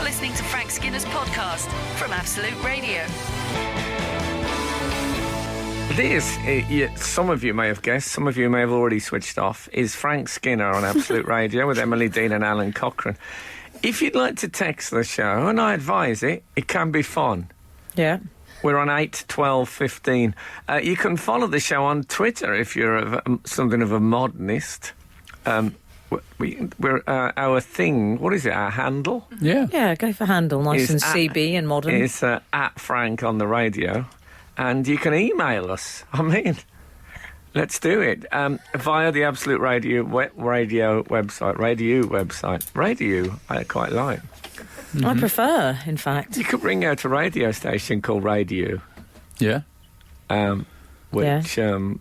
listening to Frank Skinner's podcast from Absolute Radio. This, some of you may have guessed, some of you may have already switched off, is Frank Skinner on Absolute Radio with Emily Dean and Alan Cochrane. If you'd like to text the show, and I advise it can be fun. Yeah. We're on 8, 12, 15. You can follow the show on Twitter if you're something of a modernist. We're our thing, what is it, our handle? Yeah. Yeah, go for handle, nice and CB and modern. It's at Frank on the radio. And you can email us. I mean, let's do it. Via the Absolute Radio website. Radio, I quite like. Mm-hmm. I prefer, in fact. You could bring out a radio station called Radio. Yeah. Which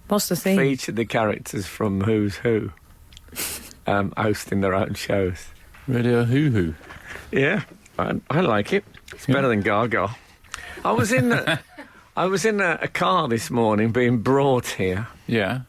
what's the theme? Featured the characters from Who's Who, hosting their own shows. Radio Who. Yeah, I like it. It's better than Gaga. I was in a car this morning being brought here. Yeah.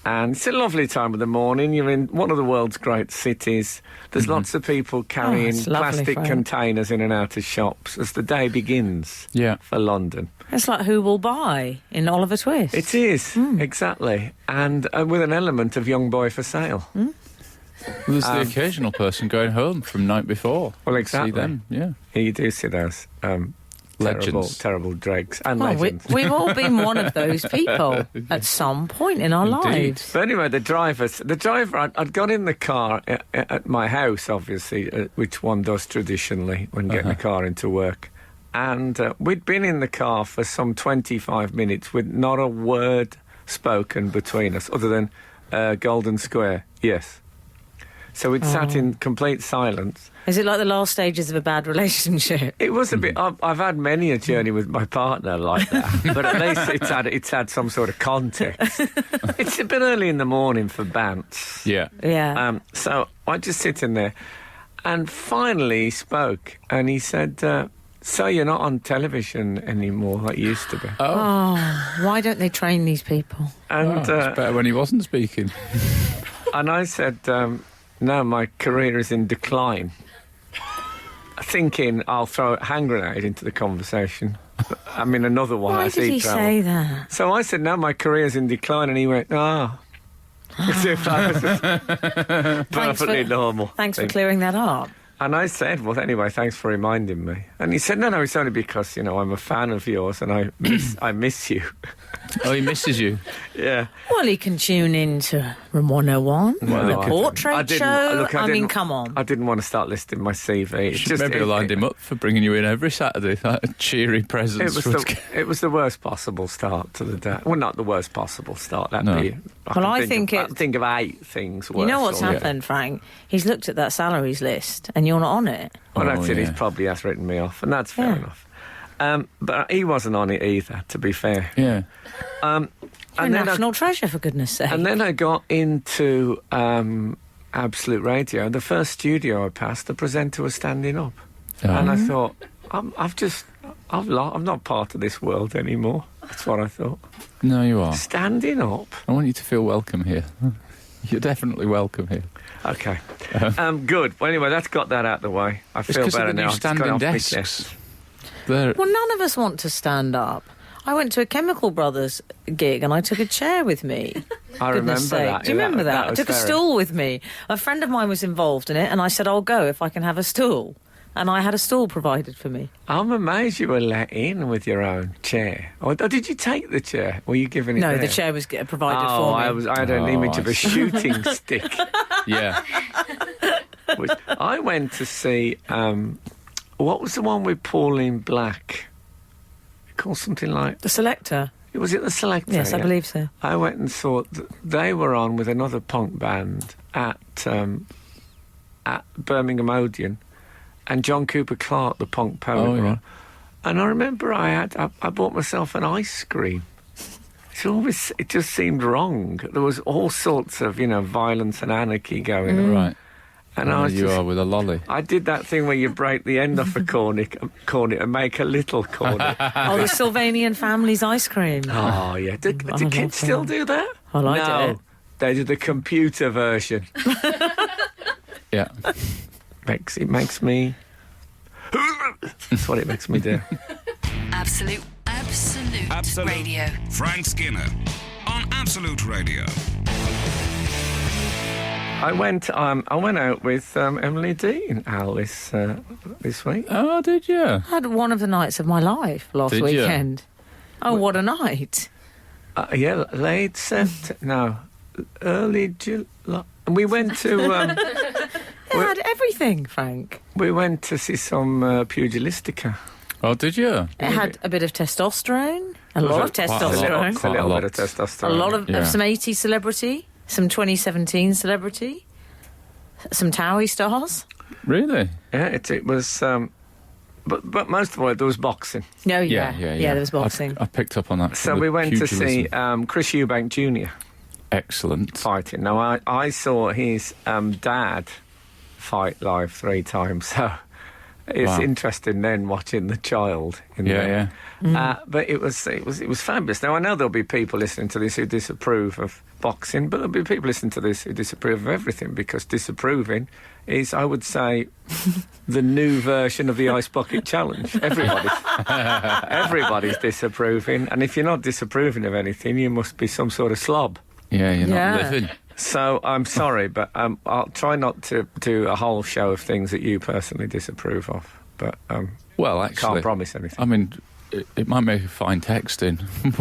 And it's a lovely time of the morning. You're in one of the world's great cities. There's lots of people carrying plastic containers in and out of shops as the day begins for London. It's like Who Will Buy in Oliver Twist. It is, exactly. And with an element of Young Boy for Sale. Well, there's the occasional person going home from night before. Well, exactly. See them, yeah. You do see those. Legends. Terrible dregs and legends. We've all been one of those people at some point in our lives. But anyway, the driver, I'd got in the car at my house, obviously, which one does traditionally when getting a car into work. And we'd been in the car for some 25 minutes with not a word spoken between us, other than Golden Square, yes. So we'd sat in complete silence. Is it like the last stages of a bad relationship? It was a bit. I've had many a journey with my partner like that, but at least it's had some sort of context. It's a bit early in the morning for bants. Yeah. Yeah. So I just sitting there, and finally he spoke, and he said, "So you're not on television anymore like you used to be." Oh, why don't they train these people? And it's better when he wasn't speaking. And I said, "No, my career is in decline." Thinking I'll throw a hand grenade into the conversation. I mean, another one. Why did he say that? So I said, "No, my career's in decline," and he went, "Ah." As if that was perfectly normal. Thanks for clearing that up. And I said, "Well, anyway, thanks for reminding me." And he said, No, it's only because, I'm a fan of yours and I miss you. Oh, he misses you? Yeah. Well, he can tune in to Room 101, the portrait show. I mean, come on. I didn't want to start listing my CV. Maybe I lined him up for bringing you in every Saturday. That a cheery presence. It was the worst possible start to the day. Well, not the worst possible start. I think of 8 things worse. You know what's happened, Frank? He's looked at that salaries list and you're not on it. Well, that's it. He probably has written me off, and that's fair enough. But he wasn't on it either, to be fair. Yeah. You're a national treasure, for goodness sake. And then I got into Absolute Radio. The first studio I passed, the presenter was standing up. And I thought, I'm not part of this world anymore. That's what I thought. No, you are. Standing up. I want you to feel welcome here. You're definitely welcome here. Okay. Good. Well, anyway, that's got that out of the way. I feel better now. Standing desks. Well, none of us want to stand up. I went to a Chemical Brothers gig and I took a chair with me. I remember that. Do you remember that? I took a stool with me. A friend of mine was involved in it and I said, I'll go if I can have a stool. And I had a stool provided for me. I'm amazed you were let in with your own chair. Or did you take the chair? Were you giving it No, there? The chair was provided for me. I had an image of a shooting stick. Yeah. I went to see... what was the one with Pauline Black? Called something like... The Selector. Was it The Selector? Yes, I believe so. I went and saw... They were on with another punk band at Birmingham Odeon, and John Cooper Clarke, the punk poet, were on. And I remember I bought myself an ice cream. It just seemed wrong. There was all sorts of, violence and anarchy going on. Right. And are with a lolly. I did that thing where you break the end off a cornet and make a little cornet. The Sylvanian Family's ice cream. Oh, yeah. Do kids still do that? Well, I did it. They do the computer version. Yeah. It makes me... That's what it makes me do. Absolute Radio. Frank Skinner on Absolute Radio. I went out with Emily Dean, Al, this week. Oh, did you? I had one of the nights of my life last Did you? weekend. Oh, what a night. Yeah, late September. No, early July. We went to... It had everything, Frank. we went to see some pugilistica. Oh, did you? It had a bit of testosterone, a lot of Quite a lot. testosterone, Quite a little lot. bit of testosterone. a lot of Yeah. some 80s celebrity, some 2017 celebrity, some Towie stars. Really? Yeah, it was... but most of all, there was boxing. No, Yeah, there was boxing. I picked up on that. So The we went to see pugilism. Chris Eubank Jr. Excellent. fighting. Now, I saw his dad fight live 3 times, so it's Wow. interesting then watching the child in Yeah, there. yeah. But it was fabulous. Now, I know there'll be people listening to this who disapprove of boxing, but there'll be people listening to this who disapprove of everything, because disapproving is, I would say, the new version of the Ice Bucket Challenge. Everybody's disapproving, and if you're not disapproving of anything, you must be some sort of slob. Yeah, you're Yeah. not living. So I'm sorry, but I'll try not to do a whole show of things that you personally disapprove of. But Well, can't actually, promise anything. I mean, it might make a fine texting.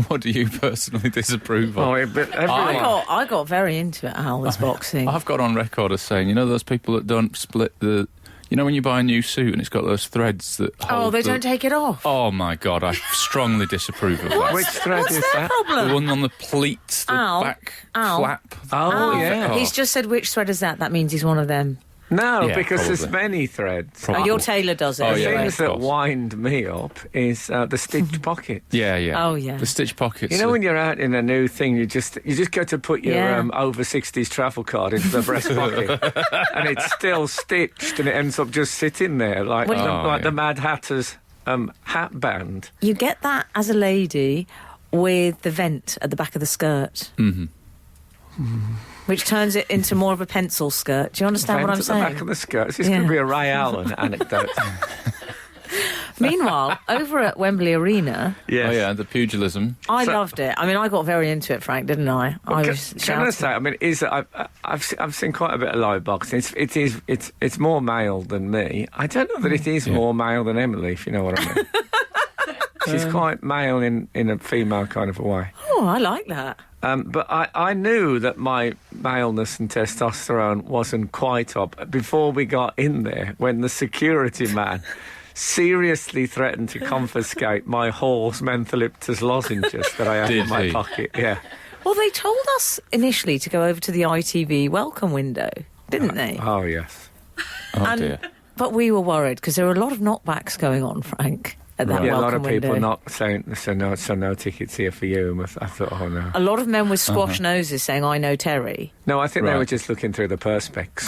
What do you personally disapprove of? But everyone, I got very into it, Al, this boxing. I've got on record as saying, you know, those people that don't split the... You know when you buy a new suit and it's got those threads that hold Oh, they the- don't take it off. Oh, my God, I strongly disapprove of that. which thread What's is their that? The problem? one on the pleats, the Al, back Al. flap. Oh, yeah. He's just said which thread is that. That means he's one of them. No, Yeah, because there's probably. many threads. Probably. Oh, your tailor does it. Oh, The yeah, anyway. things of that course. wind me up is the stitched pocket. Yeah, yeah. Oh, yeah. The stitch pockets. You know, when you're out in a new thing, you just go to put your Yeah. over 60s travel card into the breast pocket, and it's still stitched, and it ends up just sitting there like Well, the yeah. Mad Hatter's hat band. You get that as a lady with the vent at the back of the skirt. Mm-hmm. Which turns it into more of a pencil skirt. Do you understand what I'm Vent at the saying? back of the skirt. This Yeah. could be a Ray Allen anecdote. Meanwhile, over at Wembley Arena, Yes. Oh, yeah, the pugilism. I So- loved it. I mean, I got very into it, Frank, didn't I? I was Can I shouting. say? I mean, I've seen quite a bit of live boxing. It's more male than me. I don't know that it is more male than Emily, if you know what I mean. She's quite male in a female kind of a way. Oh, I like that. But I knew that my maleness and testosterone wasn't quite up before we got in there, when the security man seriously threatened to confiscate my Hall's mentholyptus lozenges that I had Did in my he? pocket. Yeah. Well, they told us initially to go over to the ITV welcome window, didn't they? Oh, yes. Oh, dear. But we were worried because there were a lot of knockbacks going on, Frank, at that Yeah, a welcome lot of people window. not saying, so no tickets here for you. And I thought, oh, no. A lot of men with squash noses saying, I know Terry. No, I think they Right. were just looking through the perspex.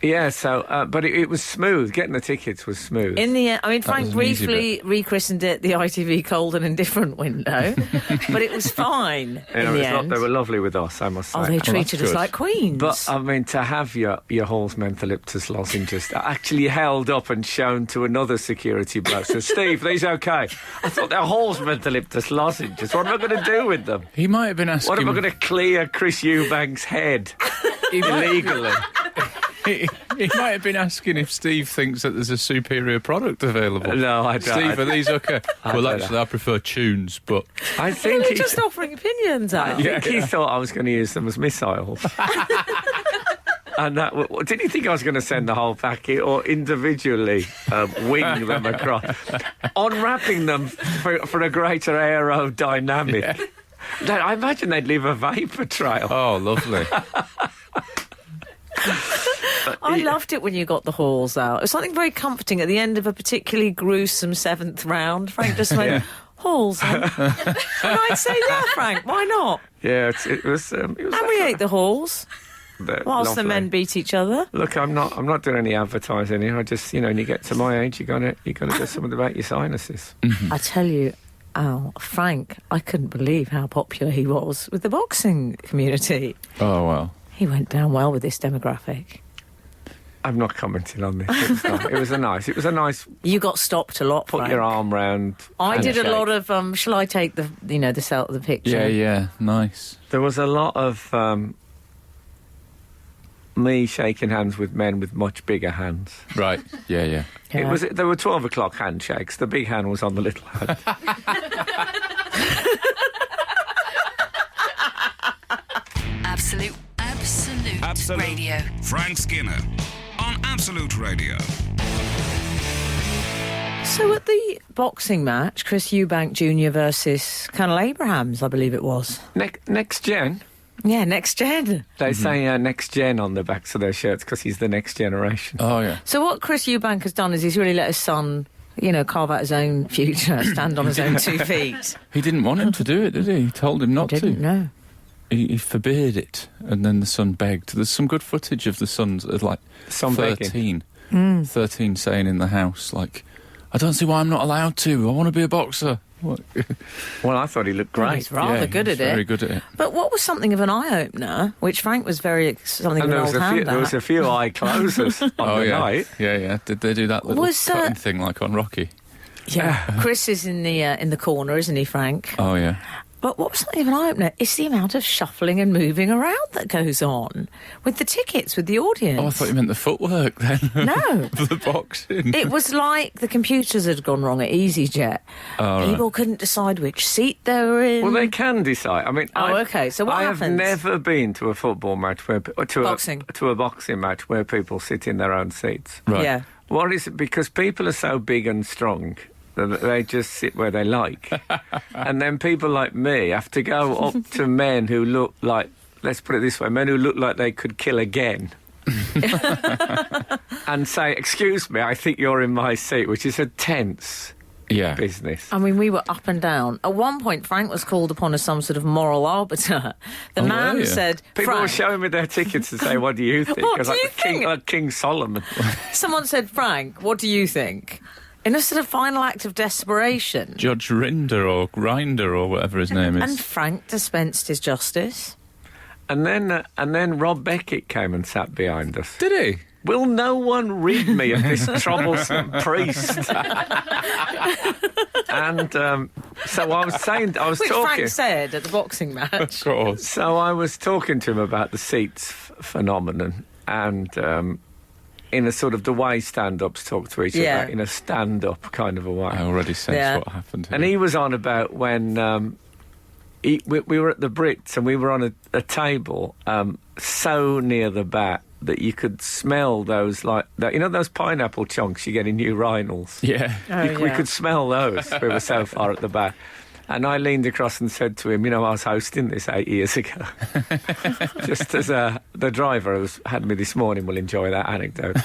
Yeah, so, but it was smooth. Getting the tickets was smooth. In the end, I mean, was Frank an easy briefly rechristened it the ITV Cold and Indifferent window, but it was fine You know, in the it's end. they were lovely with us, I must say. Oh, they treated us good. like queens. But, I mean, to have your Hall's mentholyptus lozenges actually held up and shown to another security bloke. So, Steve, these okay? I thought they're Hall's mentholyptus lozenges. What am I going to do with them? He might have been asking... What am I going to clear Chris Eubank's head illegally? He might have been asking if Steve thinks that there's a superior product available. No, I don't. Steve, are these okay? Well, don't actually, I prefer tunes, but... I they think were he just offering opinions, Al. I think he thought I was going to use them as missiles. And did he think I was going to send the whole packet or individually wing them across? Unwrapping them for a greater aerodynamic. I imagine they'd leave a vapour trail. Oh, lovely. I loved it when you got the Halls out. It was something very comforting at the end of a particularly gruesome 7th round. Frank just went, Yeah. Halls, eh? And I'd say, yeah, Frank, why not? Yeah, it was. And we ate the Halls whilst the lovely. men beat each other. Look, I'm not doing any advertising here. I just, when you get to my age, you gotta do something about your sinuses. I tell you, Al, Frank, I couldn't believe how popular he was with the boxing community. Oh, well. He went down well with this demographic. I'm not commenting on this. It was a nice. You got stopped a lot. Put Frank. your arm round. I did a handshake. lot of. Shall I take the the picture? Yeah, nice. There was a lot of me shaking hands with men with much bigger hands. Right. Yeah. Yeah. There were 12 o'clock handshakes. The big hand was on the little hand. Absolute Radio. Frank Skinner on Absolute Radio. So at the boxing match, Chris Eubank Jr. versus Colonel Abrahams, I believe it was. Next gen. Yeah, next gen. They say next gen on the backs of their shirts because he's the next generation. Oh, yeah. So what Chris Eubank has done is he's really let his son, carve out his own future, stand on his own 2 feet. He didn't want him to do it, did he? He told him not Didn't to. know. He forbade it, and then the son begged. There's some good footage of the son's at Son 13. 13 saying in the house, I don't see why I'm not allowed to. I want to be a boxer. What? Well, I thought he looked Well, great. he's rather good at it. Very good at it. But what was something of an eye-opener, which Frank was something And of an old hand there was at. a few eye closers on the yeah. night. Yeah. Did they do that little Was, cutting thing like on Rocky? Yeah, Chris is in the corner, isn't he, Frank? Oh, yeah. But what was something of an eye-opener is the amount of shuffling and moving around that goes on with the tickets, with the audience. Oh, I thought you meant the footwork then. No. The boxing. It was like the computers had gone wrong at EasyJet. Oh, right. People couldn't decide which seat they were in. Well, they can decide. I mean, okay. So what I happens? have never been to a football match Boxing. to a boxing match where people sit in their own seats. Right. Yeah. What is it? Because people are so big and strong that they just sit where they like. And then people like me have to go up to men who look like, let's put it this way, men who look like they could kill again. And say, excuse me, I think you're in my seat, which is a tense business. I mean, we were up and down. At one point, Frank was called upon as some sort of moral arbiter. The man were you? said, People were Frank, showing me their tickets to say, what do you think? What 'Cause do you like think? King Solomon. someone said, Frank, what do you think? In a sort of final act of desperation. Judge Rinder or Grinder or whatever his name And is. Frank dispensed his justice. And then Rob Beckett came and sat behind us. Did he? Will no one rid me of this troublesome priest? And so I was Which talking. Frank said at the boxing match. Of course. So I was talking to him about the seats phenomenon and in a sort of the way stand-ups talk to each other, in a stand-up kind of a way. I already sensed Yeah. what happened here. And he was on about when we were at the Brits and we were on a table so near the back that you could smell those those pineapple chunks you get in new urinals. Yeah. We could smell those. We were so far at the back. And I leaned across and said to him, I was hosting this 8 years ago. Just as the driver who had me this morning will enjoy that anecdote.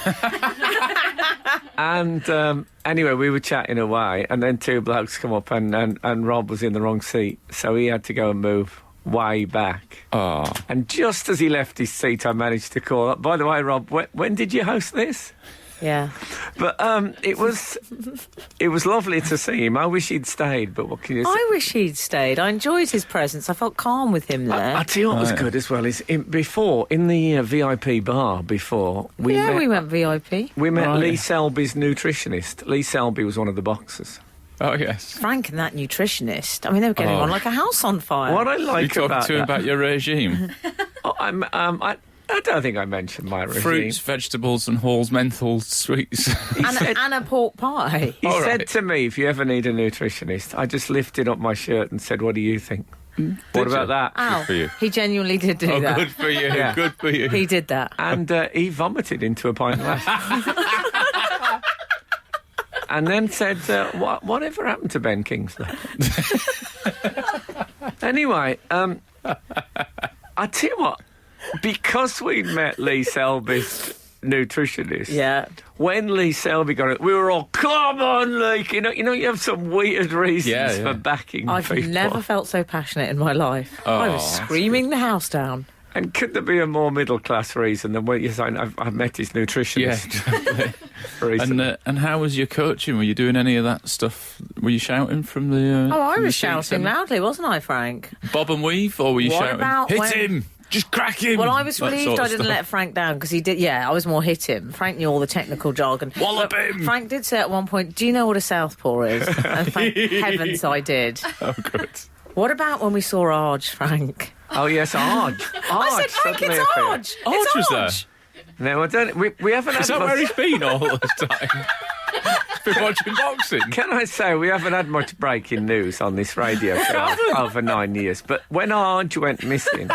And anyway, we were chatting away, and then 2 blokes come up, and Rob was in the wrong seat, so he had to go and move way back. Oh. And just as he left his seat, I managed to call up, by the way, Rob, when did you host this? Yeah. But it was lovely to see him. I wish he'd stayed, but what can you say? I wish he'd stayed. I enjoyed his presence. I felt calm with him there. I tell you what was good as well is in the VIP bar before we went VIP. we met Right. Lee Selby's nutritionist. Lee Selby was one of the boxers. Oh, yes. Frank and that nutritionist. I mean, they were getting on like a house on fire. What I You like talking about to him that, about your regime? I don't think I mentioned my regime. Fruits, vegetables and Hall's menthol sweets. and a pork pie. He All said right. to me, if you ever need a nutritionist, I just lifted up my shirt and said, what do you think? What about you? that? Ow. for you. He genuinely did do Oh, that. good for you. Yeah. Good for you. He did that. And he vomited into a pint glass. And then said, whatever happened to Ben Kingsley? Anyway, I tell you what, because we'd met Lee Selby's nutritionist, Yeah. when Lee Selby got it, we were all, come on, Lee. You know, you have some weird reasons Yeah. for backing I've people. never felt so passionate in my life. I was Oh, screaming the house down. And could there be a more middle-class reason than what you're saying? I've met his Yeah, nutritionist exactly. recently. And how was your coaching? Were you doing any of that stuff? Were you shouting from the? Oh, I from the was seats shouting then? loudly, wasn't I, Frank? Bob and weave, or were you What shouting? about Hit when- him! just crack him. Well, I was That relieved sort I of didn't stuff. let Frank down because he did. Yeah, I was more hit him. Frank knew all the technical jargon. Wallop But him! Frank did say at one point, "Do you know what a southpaw is?" And thank heavens I did. Oh, good. What about when we saw Arj, Frank? Oh yes, Arj. I said, Frank, suddenly it's appeared. Arj. Arj It's was there? Arj. No, I don't. We haven't Is had that much. where he's been all the time? Been watching boxing? Can I say we haven't had much breaking news on this radio show over 9 years? But when Arj went missing,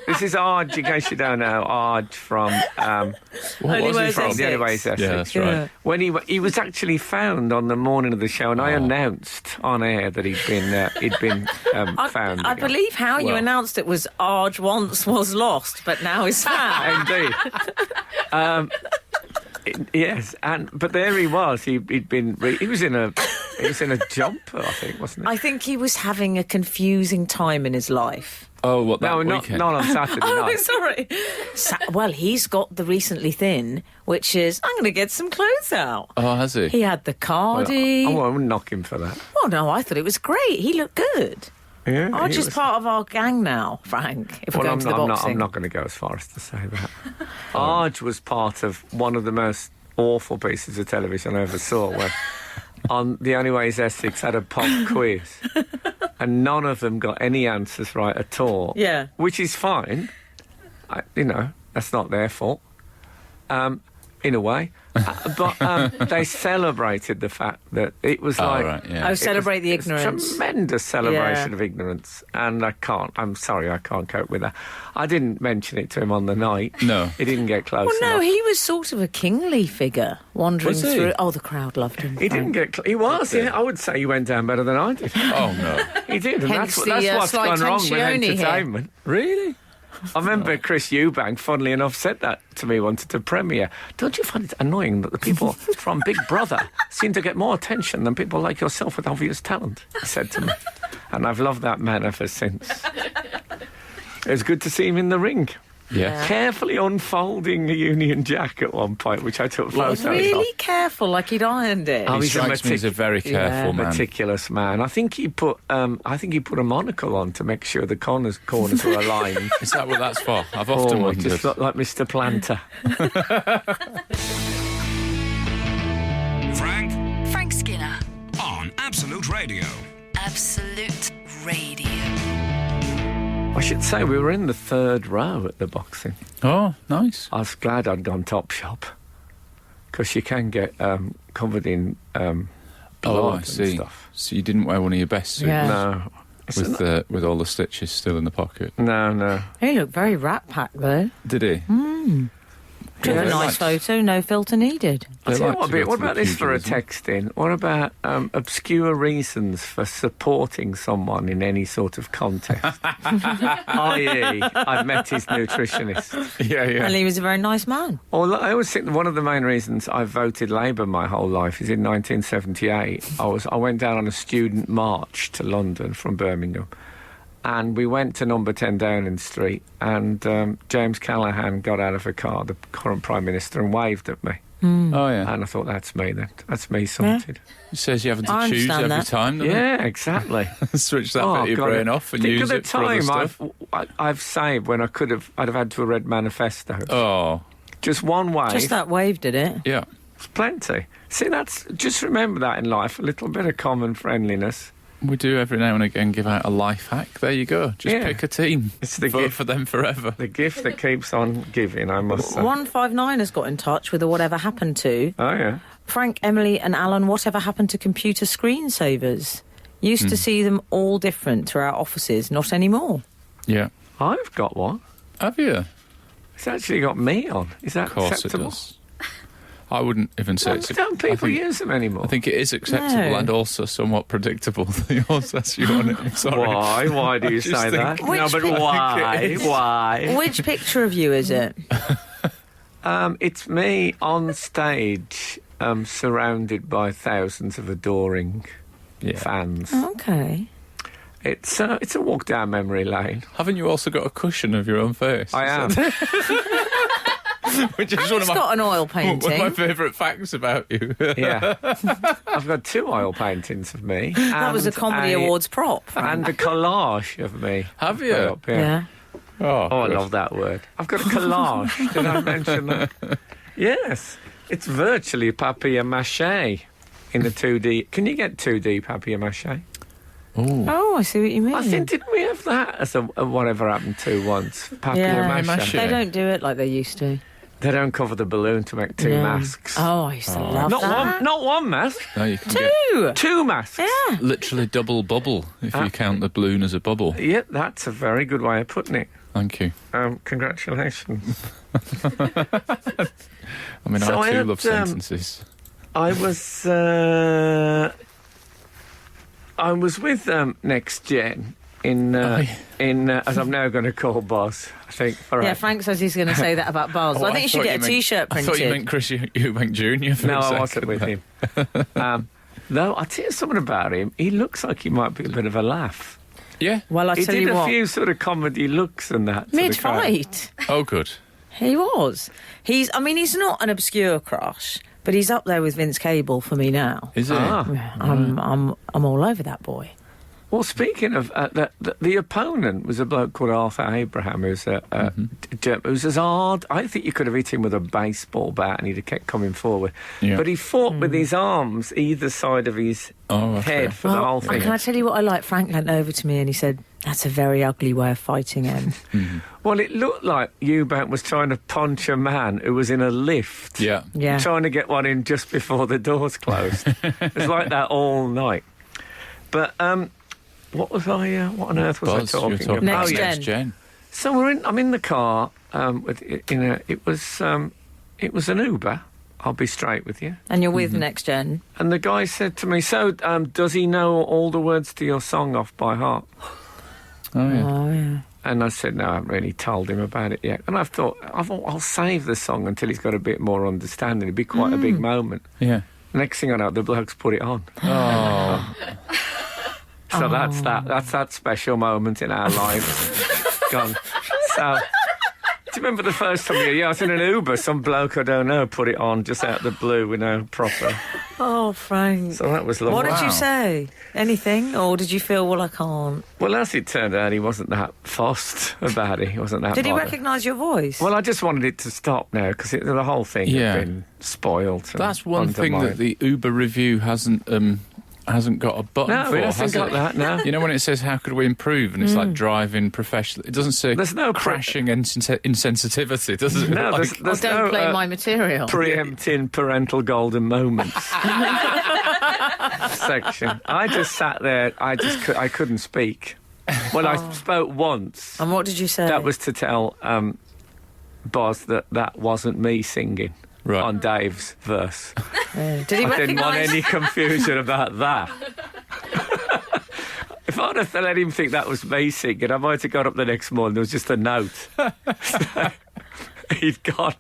this is Arj, in case you don't know, Arj from What was he Anyways, from? The Only Way is Essex. Yeah, that's right. Yeah. When he was actually found on the morning of the show, and I announced on air that he'd been found. I again. believe how you Well. announced it was Arj once was lost, but now is found. Indeed. Yes, but there he was. He was in a jumper, I think, wasn't he? I think he was having a confusing time in his life. Oh, what, that No, not weekend? on Saturday Oh, night. sorry. Well, he's got the recently thin, which is, I'm going to get some clothes out. Oh, has he? He had the cardi. I won't knock him for that. Oh, no, I thought it was great. He looked good. Yeah, Arj he is was- part of our gang now, Frank, if we're Well, going to the boxing. I'm not going to go as far as to say that. Arj was part of one of the most awful pieces of television I ever saw, where on The Only Way is Essex had a pop quiz, and none of them got any answers right at all. Yeah. Which is fine. That's not their fault. In a way. But they celebrated the fact that it was like... right, yeah. Oh, celebrate the It's a ignorance. tremendous celebration Yeah. of ignorance, and I'm sorry, I can't cope with that. I didn't mention it to him on the night. No. He didn't get close Well, no, enough. he was sort of a kingly figure wandering Was he? through. Oh, the crowd loved him. He didn't get... He was, Did he? yeah. I would say he went down better than I did. Oh, no. He did, and Hence that's the, what's slight gone wrong with tensione here. entertainment. Really? I remember Chris Eubank, funnily enough, said that to me once at a premiere. Don't you find it annoying that the people from Big Brother seem to get more attention than people like yourself with obvious talent? He said to me. And I've loved that man ever since. It was good to see him in the ring. Yeah. Carefully unfolding the Union Jack at one point, which I took photos of. Really careful, like he'd ironed it. Oh, He he's a strikes me as a very careful man. meticulous man. I think he put a monocle on to make sure the corners were aligned. Is that what that's for? I've often Oh, wondered. just looked like Mr. Planter. Frank Skinner. On Absolute Radio. Absolute Radio. I should say we were in the third row at the boxing. Oh, nice. I was glad I'd gone top shop because you can get covered in blood Oh, I and see. stuff. So you didn't wear one of your best suits Yeah. No. It's with all the stitches still in the pocket. No. He looked very rat-packed, though. Did he? Took Yeah, a they nice liked- photo, no filter needed. I'll tell you like what, to go what to the about this for a pugilism. text in? What about obscure reasons for supporting someone in any sort of contest? i.e., I've met his nutritionist. Yeah, yeah. And he was a very nice man. Well, I always think that one of the main reasons I voted Labour my whole life is in 1978. I went down on a student march to London from Birmingham, and we went to number 10 Downing Street, and James Callaghan got out of a car, the current Prime Minister, and waved at me. Oh, yeah. And I thought, that's me then. That's me sorted. It says you having to I choose understand every that. time, doesn't Yeah, exactly. it? Switch that bit of your God, brain off and think use of the it for other time stuff. I've saved when I'd have had to have read Manifesto. Oh, Just one wave. Just that wave did it. yeah. It's plenty. See, just remember that in life, a little bit of common friendliness. We do every now and again give out a life hack. There you go. Just Yeah. pick a team. It's the Vote gift. for them forever. The gift that keeps on giving, I must say. 159 has got in touch with the Whatever Happened To. Oh, yeah. Frank, Emily and Alan, whatever happened to computer screensavers? Used to see them all different throughout offices, not anymore. Yeah. I've got one. Have you? It's actually got me on. Is that Of course acceptable? it does. I wouldn't even say Well, it's... don't I people think- use them anymore? I think it is acceptable No. and also somewhat predictable that yours has you on it. Sorry. Why? Why do you just say that? think- Which No, but bit- why? Why? Which picture of you is it? It's me on stage, surrounded by thousands of adoring fans. Okay. It's a walk down memory lane. Haven't you also got a cushion of your own face? I am. Which is one It's of my, got an oil one of my painting. favourite facts about you. Yeah. I've got 2 oil paintings of me. That was a Comedy Awards prop. And a collage of me. Have you? Up, Yeah. Oh, I good. love that word. I've got a collage. Did I mention that? Yes. It's virtually papier-mâché in the 2D. Can you get 2D papier-mâché? Ooh. Oh, I see what you mean. I think, didn't we have that as a whatever happened to once? Papier-mâché. Papier-mâché. They don't do it like they used to. They don't cover the balloon to make two Yeah. masks. Oh, I used to love that. Not one mask. No, you can get Two. Two masks. Yeah. literally double bubble if you count the balloon as a bubble. Yeah, that's a very good way of putting it. Thank you. Congratulations. I mean, So I I too had, love sentences. I was with Next Gen in as I'm now going to call Boz. I think. All right. Yeah, Frank says he's going to say that about bars. Oh, I think you should thought get a meant- T-shirt I printed. thought you meant Chris Eubank Jr. for No, a I second wasn't with there. him. Though I'll tell you something about him. He looks like he might be a bit of a laugh. Yeah. Well, I He tell did you a what, few sort of comedy looks and that. to the crowd. mid-fight, Oh, good. he was. He's not an obscure crush, but he's up there with Vince Cable for me now. Is it? Ah. Yeah, I'm all over that boy. Well, speaking of the opponent was a bloke called Arthur Abraham, who's who's as hard. I think you could have hit him with a baseball bat and he'd have kept coming forward. Yeah. But he fought with his arms either side of his Oh, okay. head for the whole thing. Can I tell you what I like? Frank leant over to me and he said, "That's a very ugly way of fighting him." Well, it looked like Eubank was trying to punch a man who was in a lift. Yeah. Yeah. Trying to get one in just before the doors closed. It was like that all night. But what was I? What on earth was Buzz, I you're talking talking about? Next Oh, yeah. Gen. Gen. So I'm in the car. It was an Uber. I'll be straight with you. And you're with Next Gen. And the guy said to me, "So, does he know all the words to your song off by heart?" Oh, yeah. Oh, yeah. And I said, "No, I haven't really told him about it yet." And I thought, I'll save the song until he's got a bit more understanding. It'd be quite a big moment. Yeah. Next thing I know, the bloke's put it on. Oh. So that's that special moment in our lives. Gone. So, do you remember the first time I was in an Uber, some bloke I don't know put it on just out of the blue, proper. Oh, Frank. So that was lovely. What did Wow. you say? Anything? Or did you feel, well, I can't? Well, as it turned out, he wasn't that fussed about it. He wasn't that Did he bothered. recognise your voice? Well, I just wanted it to stop now because the whole thing Yeah. had been spoilt. and That's one thing undermined. that the Uber review hasn't got a button No, for, it hasn't has got it? that, no. You know when it says, how could we improve? And it's like driving professionally. It doesn't say There's no crashing insensitivity, does it? No, Like- Or there's don't no play my material. preempting parental golden moments section. I just sat there. I couldn't speak. Well, I spoke once. And what did you say? That was to tell Boz that wasn't me singing Right. on Dave's verse. Yeah. Did he I didn't want recognise? any confusion about that. If I'd have let him think that was me singing, I might have got up the next morning. There was just a note. So, he'd gone.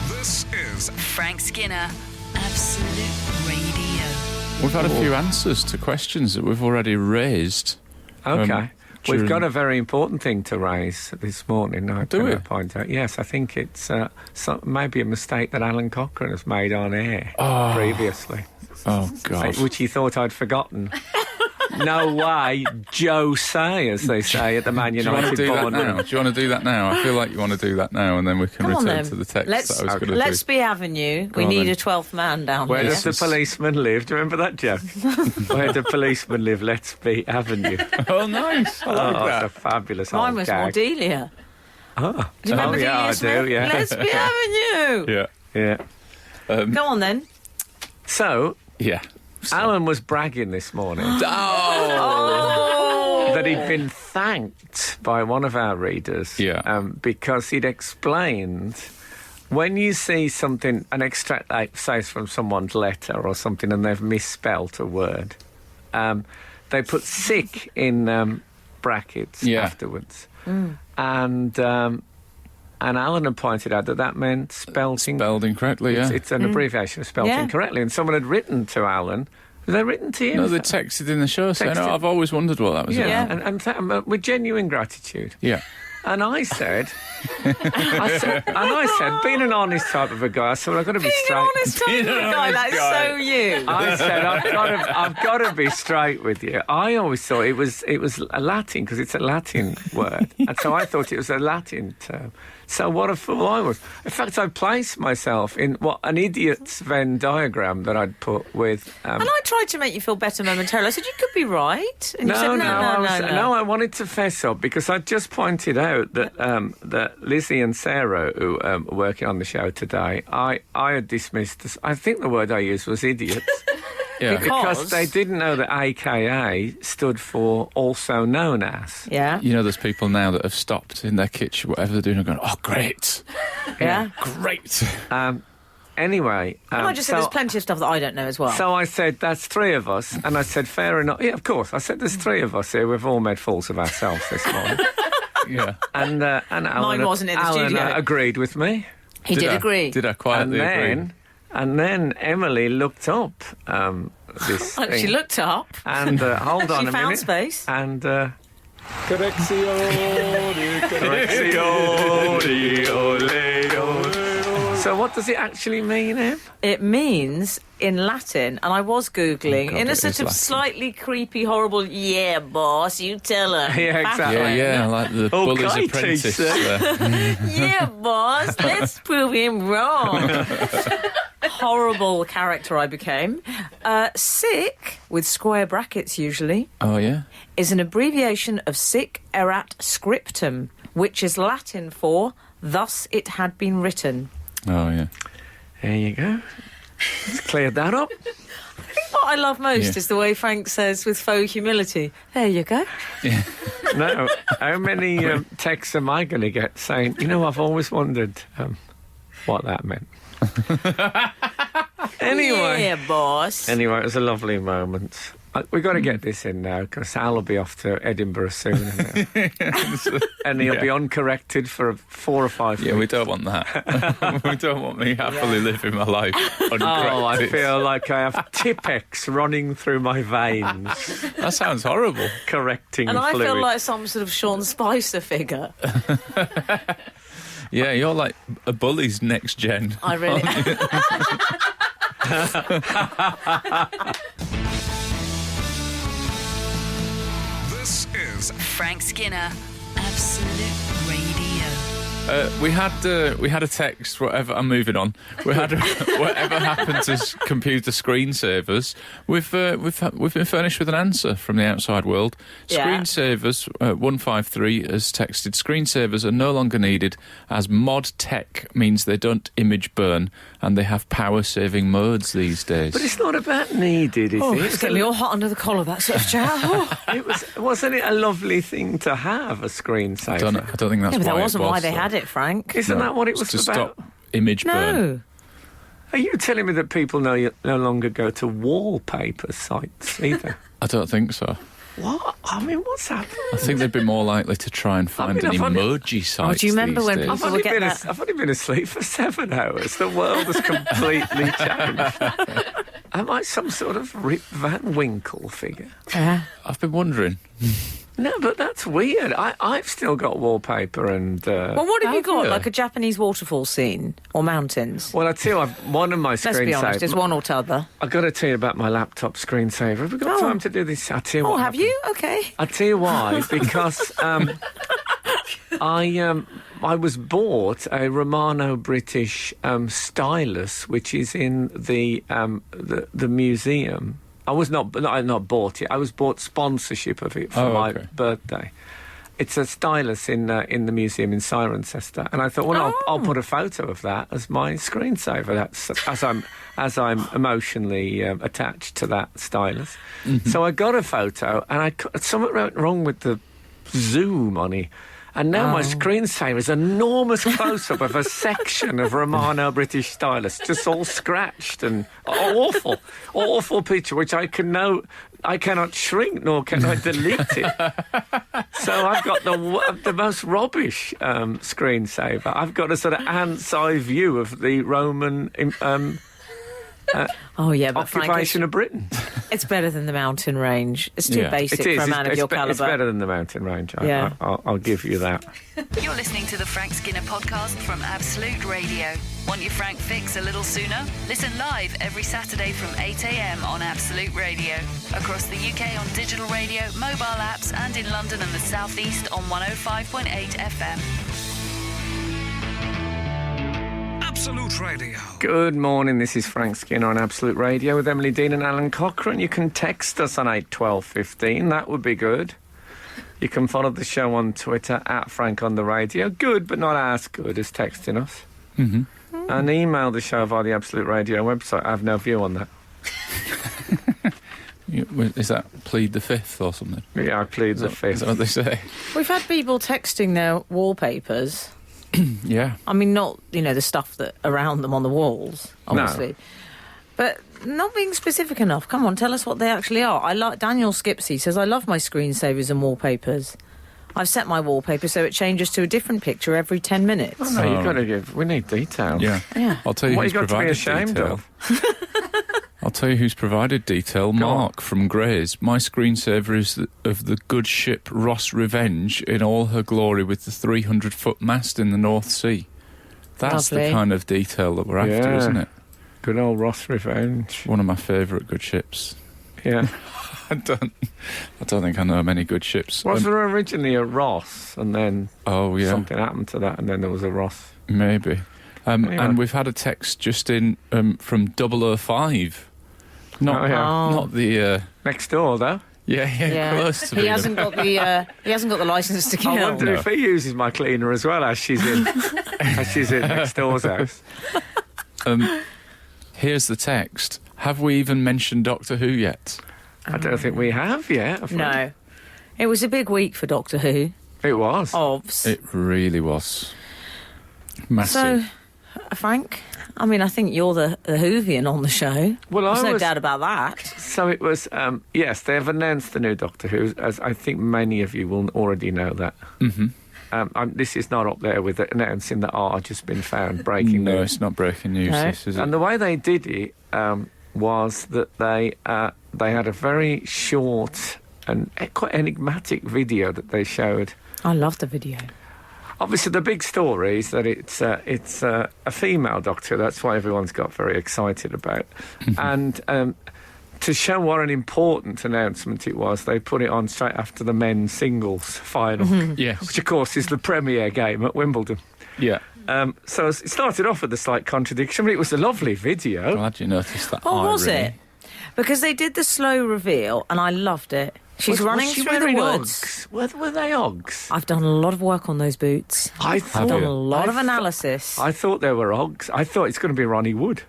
This is Frank Skinner, Absolute Radio. We've had a few answers to questions that we've already raised. Okay. during- We've got a very important thing to raise this morning. I Do can we? point out. Yes, I think it's maybe a mistake that Alan Cochrane has made on air previously, Oh, God. which he thought I'd forgotten. No way, Joe say, as they say at the Man Do you want to United do that boardroom. now? Do you want to do that now? I feel like you want to do that now, and then we can Come on, return then. to the text Let's- that I was going to Let's do. be Avenue. Go We on, need then. a 12th man down Where here. does the policeman live? Do you remember that, Joe? Where the policeman live? Let's be Avenue. Oh, nice. I like Oh, that. it's a fabulous Mine old was gag. Cordelia. Oh, Do you remember yeah, I Delia do, Smith? yeah. Let's be Avenue. Yeah. Yeah. Go on then. So, Yeah. Alan was bragging this morning Oh! that he'd been thanked by one of our readers because he'd explained when you see something, an extract, like, say, from someone's letter or something, and they've misspelt a word, they put sick in brackets afterwards. And Alan had pointed out that meant spelt incorrectly, yeah. It's an abbreviation of spelt Yeah. incorrectly. And someone had written to Alan. Have they written to you? No, they texted in the show saying, Texted. I've always wondered what that was Yeah, about. and with genuine gratitude. Yeah. And I said, being an honest type of a guy, I said, well, I've got to be straight. Honest type of a guy, that's so you. I said, I've got to be straight with you. I always thought it was a Latin, because it's a Latin word. And so I thought it was a Latin term. So what a fool I was. In fact, I placed myself in what an idiot's Venn diagram that I'd put with... and I tried to make you feel better momentarily. I said, you could be right. And you said, no, I wanted to fess up, because I just pointed out that that Lizzie and Sarah, who are working on the show today, I had dismissed... I think the word I used was idiots. Yeah. Because they didn't know that AKA stood for also known as. Yeah. You know, there's people now that have stopped in their kitchen, whatever they're doing, and going, oh, great. Yeah. Great. Anyway... and I just said there's plenty of stuff that I don't know as well. So I said, that's three of us. And I said, fair enough. Yeah, of course. I said, there's three of us here. We've all made fools of ourselves this morning. Yeah. And Alan, wasn't in the Alan studio. Agreed with me. He did agree. Did I quietly agree? And then Emily looked up this thing. She looked up. And hold on She a found minute. space. And... So what does it actually mean, Em? It means, in Latin, and I was Googling, God, in a it sort is of Latin. slightly creepy, horrible, yeah, boss, you tell her. Yeah, exactly. Yeah, like the Bully's Okay, Apprentice. teacher. Yeah, boss, let's prove him wrong. Horrible character I became. Sic, with square brackets usually, Oh, yeah? is an abbreviation of sic erat scriptum, which is Latin for thus it had been written. Oh, yeah. There you go. Let's clear that up. What I love most Yeah. is the way Frank says with faux humility, there you go. No, how many texts am I going to get saying, you know, I've always wondered what that meant. Anyway. Yeah, boss. Anyway, it was a lovely moment. We've got to get this in now, because Al will be off to Edinburgh soon. And he'll be uncorrected for 4 or 5 weeks. Yeah, we don't want that. We don't want me happily living my life uncorrected. Oh, I feel like I have Tipex running through my veins, That sounds horrible. correcting And I fluid. feel like some sort of Sean Spicer figure. Yeah, you're like a Bully's next gen. I really... This is Frank Skinner, Absolute Radio. We had a text. Whatever. I'm moving on. We had whatever happened to computer screensavers. We've been furnished with an answer from the outside world. Yeah. Screensavers 153 has texted. Screensavers are no longer needed as mod tech means they don't image burn and they have power saving modes these days. But it's not about needed, is it? It's getting me all hot under the collar, that sort of chat. Wasn't it a lovely thing to have, a screensaver? I don't think that's Yeah, but that why wasn't it was, why they though. had it, Frank. Isn't that what it It's was to about? stop image burn. No. Are you telling me that people no longer go to wallpaper sites either? I don't think so. What? I mean, what's happened? I think they'd be more likely to try and find mean, an I've only- emoji site. do you remember when I've people only, would get been that? I've only been asleep for 7 hours. The world has completely changed. Am I some sort of Rip Van Winkle figure? Yeah. I've been wondering. No, but that's weird. I've still got wallpaper and... Well, what have you got? you? Like a Japanese waterfall scene? Or mountains? Well, I tell you, one of my Let's be honest, screensavers... there's one or t'other. I've got to tell you about my laptop screensaver. Have we got time to do this? I'll tell you Oh, what have happened. you? Okay. I'll tell you why. Because I was bought a Romano British stylus, which is in the museum. I was not bought it. I was bought sponsorship of it for my birthday. It's a stylus in the museum in Cirencester, and I thought, well, I'll put a photo of that as my screensaver. That's as I'm emotionally attached to that stylus. Mm-hmm. So I got a photo, and something went wrong with the zoom on it. And now my screensaver is an enormous close-up of a section of Romano British stylus, just all scratched and awful picture, which I cannot shrink nor can I delete it. So I've got the most rubbish screensaver. I've got a sort of ant's eye view of the Roman Oh, yeah, but Frank, occupation of Britain. It's better than the mountain range. It's too Yeah. basic It is. for a man of your calibre. It's better than the mountain range. Yeah. I'll give you that. You're listening to the Frank Skinner podcast from Absolute Radio. Want your Frank fix a little sooner? Listen live every Saturday from 8 a.m. on Absolute Radio. Across the UK on digital radio, mobile apps, and in London and the South East on 105.8 FM. Absolute Radio. Good morning. This is Frank Skinner on Absolute Radio with Emily Dean and Alan Cochrane. You can text us on 81215. That would be good. You can follow the show on Twitter at Frank on the Radio. Good, but not as good as texting us. Mm-hmm. And email the show via the Absolute Radio website. I have no view on that. Is that plead the fifth or something? Yeah, I plead the Is fifth. that what they say? We've had people texting their wallpapers. Yeah. I mean, not, the stuff that around them on the walls, obviously. No. But not being specific enough. Come on, tell us what they actually are. Daniel Skipsey says, I love my screensavers and wallpapers. I've set my wallpaper so it changes to a different picture every 10 minutes. Oh, no, you've got to give... We need detail. Yeah. Yeah. I'll tell you What who's you got to be provided ashamed detail. of? I'll tell you who's provided detail. Mark from Grays. My screensaver is of the good ship Ross Revenge in all her glory with the 300-foot mast in the North Sea. That's Lovely. the kind of detail that we're after, Yeah. isn't it? Good old Ross Revenge. One of my favourite good ships. Yeah. I don't think I know many good ships. Was there originally a Ross and then Oh, yeah. something happened to that and then there was a Ross? Maybe. Anyway. And we've had a text just in from 005. Not, Oh, yeah. not the... Next door, though. Yeah, close to he being hasn't got the license to kill. I wonder if he uses my cleaner as well as she's in next door's house. Here's the text. Have we even mentioned Doctor Who yet? I don't think we have yet. Have we? No. It was a big week for Doctor Who. It was. Ovs. It really was. Massive. So, Frank, I mean, I think you're the Whovian on the show. Well, There's I no was- doubt about that. So it was, yes, they have announced the new Doctor Who, as I think many of you will already know that. Mm-hmm. This is not up there with announcing that just been found, breaking No, news. it's not breaking news, No. this, is it? And the way they did it was that they had a very short and quite enigmatic video that they showed. I love the video. Obviously, the big story is that it's a female Doctor. That's why everyone's got very excited about. And to show what an important announcement it was, they put it on straight after the men's singles final, Yes. which, of course, is the premier game at Wimbledon. Yeah. So it started off with a slight contradiction, but it was a lovely video. Glad you noticed that. Oh, was irony. it? Because they did the slow reveal, and I loved it. She's running was she through the wearing woods. Uggs? Were they Uggs? I've done a lot of work on those boots. I I've thought done you? a lot of I thought- analysis. I thought they were Uggs. I thought it's going to be Ronnie Wood.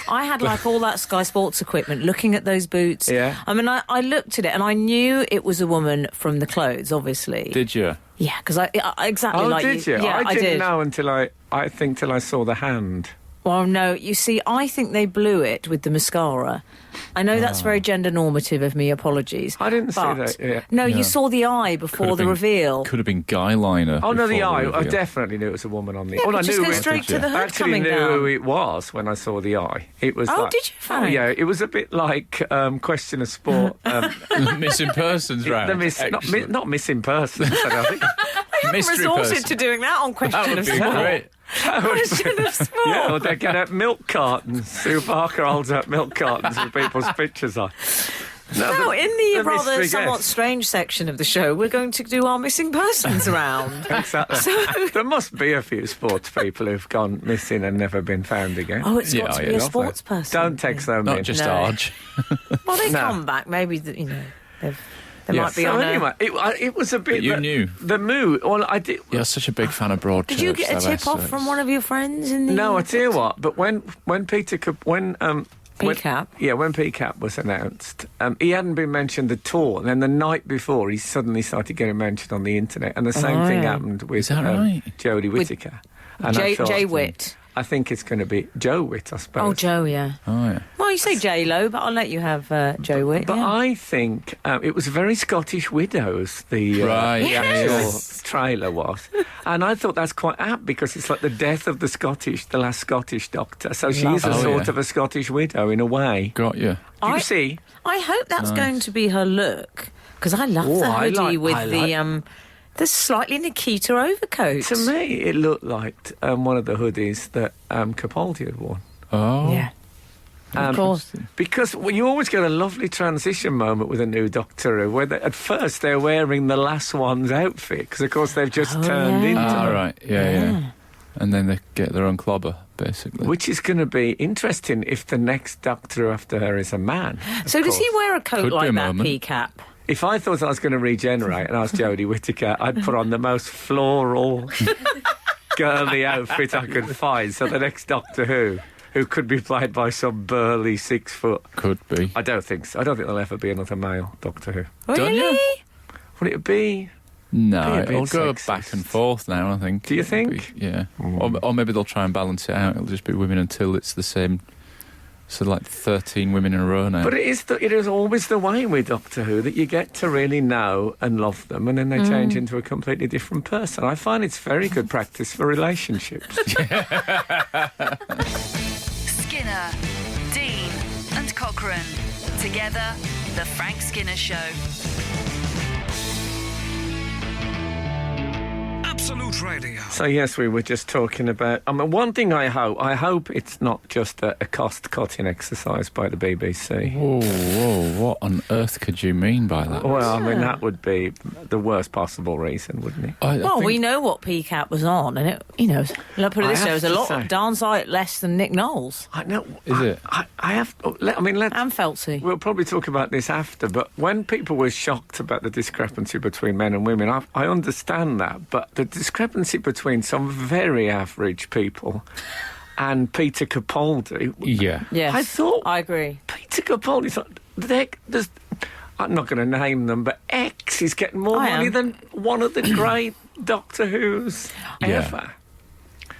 I had like all that Sky Sports equipment looking at those boots. Yeah. I mean, I looked at it and I knew it was a woman from the clothes, obviously. Did you? Yeah, because I exactly Oh, like did you? Yeah, I didn't did. know until I saw the hand. Well, no, you see, I think they blew it with the mascara. I know that's very gender normative of me, apologies. I didn't see but that, yeah. No, Yeah. you saw the eye before the reveal. Could have been guy liner. Oh, no, the before eye. I reveal. definitely knew it was a woman on the... Yeah, Well, but I just knew go it- straight to the I hood actually coming knew down. who it was when I saw the eye. It was Oh, like... did you, Frank? Oh, yeah, it was a bit like Question of Sport. Missing persons round. Not missing persons, but I think... Mystery Resorted person. to doing that on That Question would of be Sport. great. Question of Sport. Yeah, or they get out milk cartons. Sue Barker holds out milk cartons with people's pictures on. No, in the rather mystery somewhat guest. strange section of the show, we're going to do our missing persons round. Exactly. There must be a few sports people w'ho've gone missing and never been found again. Oh, it's got Yeah, to yeah, be a lovely. sports person. Don't text them Not in. just No. Arge. Well, they No. come back. Maybe, they Yeah. might be So on anyway, it was a bit... But you knew. The mood... Well, I did... You're such a big fan of Broadchurch. Did you get a tip off from one of your friends in the... No, I tell you what. But when Peter when PCAP? when PCAP was announced, he hadn't been mentioned at all. And then the night before, he suddenly started getting mentioned on the internet, and the same Oh, thing yeah. happened with Is that right? Jodie Whittaker. And I Jay thought, Witt. I think it's going to be Joe Witt, I suppose. Oh, Joe, yeah. Oh, yeah. Well, you say J-Lo, but I'll let you have Joe Witt. But yeah. I think it was very Scottish Widows, the actual trailer was. And I thought that's quite apt because it's like the death of the last Scottish doctor. So she is a sort of a Scottish widow in a way. Got you. You see? I hope that's going to be her look, because I love the hoodie with the slightly Nikita overcoat. To me, it looked like one of the hoodies that Capaldi had worn. Oh. Yeah. Of course. Because you always get a lovely transition moment with a new Doctor Who, where at first they're wearing the last one's outfit, because of course they've just turned into them. Right, yeah. And then they get their own clobber, basically. Which is going to be interesting if the next Doctor after her is a man. So does he wear a coat Could like be a that, moment. P-cap? If I thought I was going to regenerate and I was Jodie Whittaker, I'd put on the most floral, girly outfit I could find. So the next Doctor who could be played by some burly 6 foot. Could be. I don't think so. I don't think there'll ever be another male Doctor Who. Don't you? Really? Would it be? No, Be a bit it'll go sexist. back and forth now, I think. Do you It'll think? be- yeah. Or maybe they'll try and balance it out. It'll just be women until it's the same. So like 13 women in a row now. But it is always the way with Doctor Who that you get to really know and love them, and then they change into a completely different person. I find it's very good practice for relationships. Skinner, Dean, and Cochrane. Together, The Frank Skinner Show. Absolute Radio. So yes, we were just talking about. I mean, one thing I hope it's not just a cost-cutting exercise by the BBC. Whoa, what on earth could you mean by that? Well, I mean that would be the worst possible reason, wouldn't it? I Well, think- we know what P-cap was on, and it, let's put it I this way, it have was a to lot say- darn sight less than Nick Knowles I know. Is it? I have. I mean, let's. and Feltsy. We'll probably talk about this after, but when people were shocked about the discrepancy between men and women, I understand that, but the discrepancy between some very average people and Peter Capaldi... Yeah. Yes, I thought... I agree. Peter Capaldi's like... I'm not going to name them, but X is getting more I money am. than one of the great Doctor Who's Yeah. ever.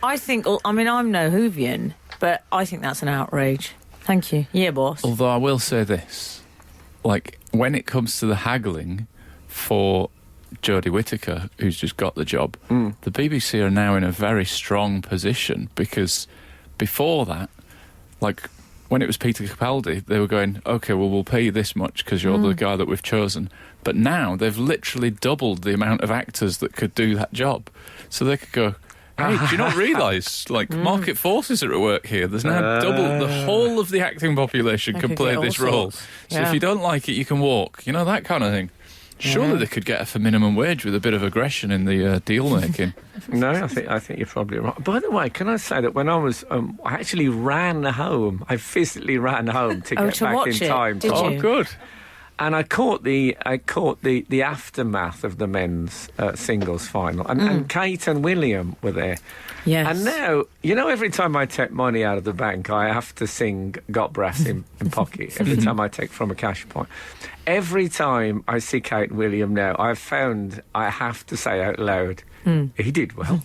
I think, I'm no Whovian, but I think that's an outrage. Thank you. Yeah, boss. Although I will say this, like, when it comes to the haggling for Jodie Whittaker, who's just got the job, the BBC are now in a very strong position, because before that, like, when it was Peter Capaldi, they were going, OK, well, we'll pay you this much because you're the guy that we've chosen. But now they've literally doubled the amount of actors that could do that job. So they could go, hey, do you not realise, like, market forces are at work here? There's now double, the whole of the acting population They can could play get all this role. sorts. So Yeah. if you don't like it, you can walk. You know, that kind of thing. Surely they could get her for minimum wage with a bit of aggression in the deal-making. No, I think you're probably right. By the way, can I say that when I was... I actually ran home. I physically ran home to get to back watch in it, time. did to you? Oh, good. And I caught the aftermath of the men's singles final, and Kate and William were there. Yes. And now, every time I take money out of the bank, I have to sing "Got Brass in Pocket." Every time I take from a cash point, every time I see Kate and William now, I've found I have to say out loud, "He did well."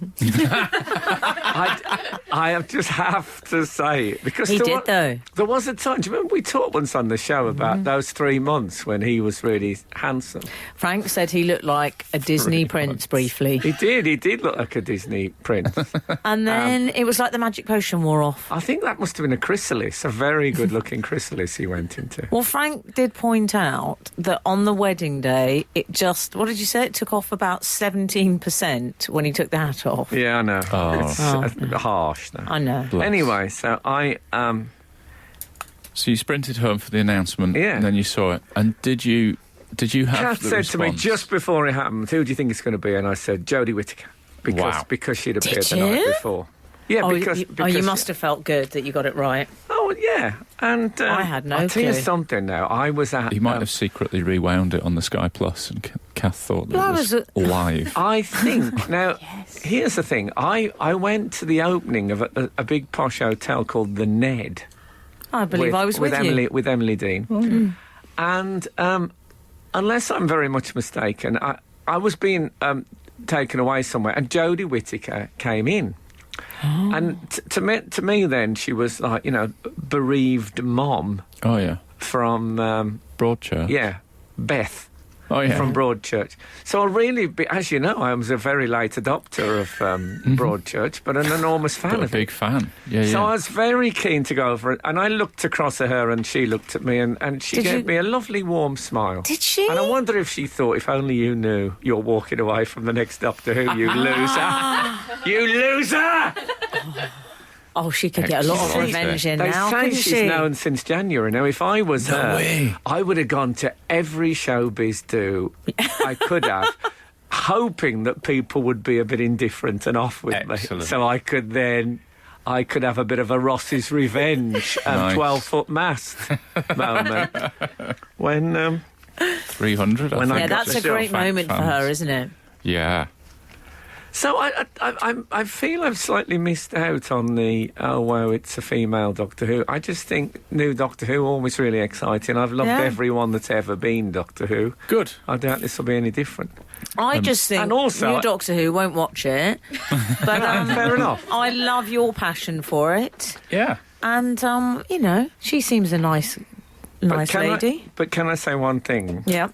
I just have to say it because He did, though. There was a time. Do you remember we talked once on the show about those 3 months when he was really handsome? Frank said he looked like a Disney prince briefly. He did look like a Disney prince. And then it was like the magic potion wore off. I think that must have been a chrysalis, a very good-looking chrysalis he went into. Well, Frank did point out that on the wedding day, it just, what did you say? It took off about 17% when he took the hat off. Yeah, I know. Oh. It's harsh, though. I know. Bless. Anyway, so I... So you sprinted home for the announcement, Yeah. and then you saw it. And did you have Kath the said response? to me just before it happened, who do you think it's going to be? And I said, Jodie Whittaker. Because she'd appeared the night you? before. Yeah, because you must have felt good that you got it right. Oh, yeah. And I had no I'll tell you clue. something now. I was at... He might have secretly rewound it on the Sky Plus, and Kath thought that Well, it was I was live. I think... Now, here's the thing. I went to the opening of a big posh hotel called The Ned. I believe I was with you. Emily, with Emily Dean. And unless I'm very much mistaken, I was being taken away somewhere, and Jodie Whittaker came in. And to me, then she was like, bereaved mom Oh, yeah. from Broadchurch. Beth. Oh, yeah. From Broadchurch. So I'll really be, as you know, I was a very late adopter of Broadchurch, but an enormous fan But a of big it. fan. Yeah, So I yeah. was very keen to go over it, and I looked across at her, and she looked at me, and she Did gave you- me a lovely warm smile. Did she? And I wonder if she thought, if only you knew you're walking away from the next Doctor Who, you loser. You loser! Oh, she could get a lot of Excellent. revenge in They now, say couldn't she's she? known since January. Now, if I was No her, way. I would have gone to every showbiz do I could have, hoping that people would be a bit indifferent and off with Excellent. me. So I could have a bit of a Ross's revenge Nice. 12-foot mast moment. When 300, I When think. I Yeah, got that's the a show. great moment for her, isn't it? Yeah. So I feel I've slightly missed out on the, oh, wow, it's a female Doctor Who. I just think new Doctor Who always really exciting. I've loved Yeah. everyone that's ever been Doctor Who. Good. I doubt this will be any different. I just think and also- new Doctor Who won't watch it. But Fair enough. I love your passion for it. Yeah. And, she seems a nice lady. But can I say one thing? Yeah.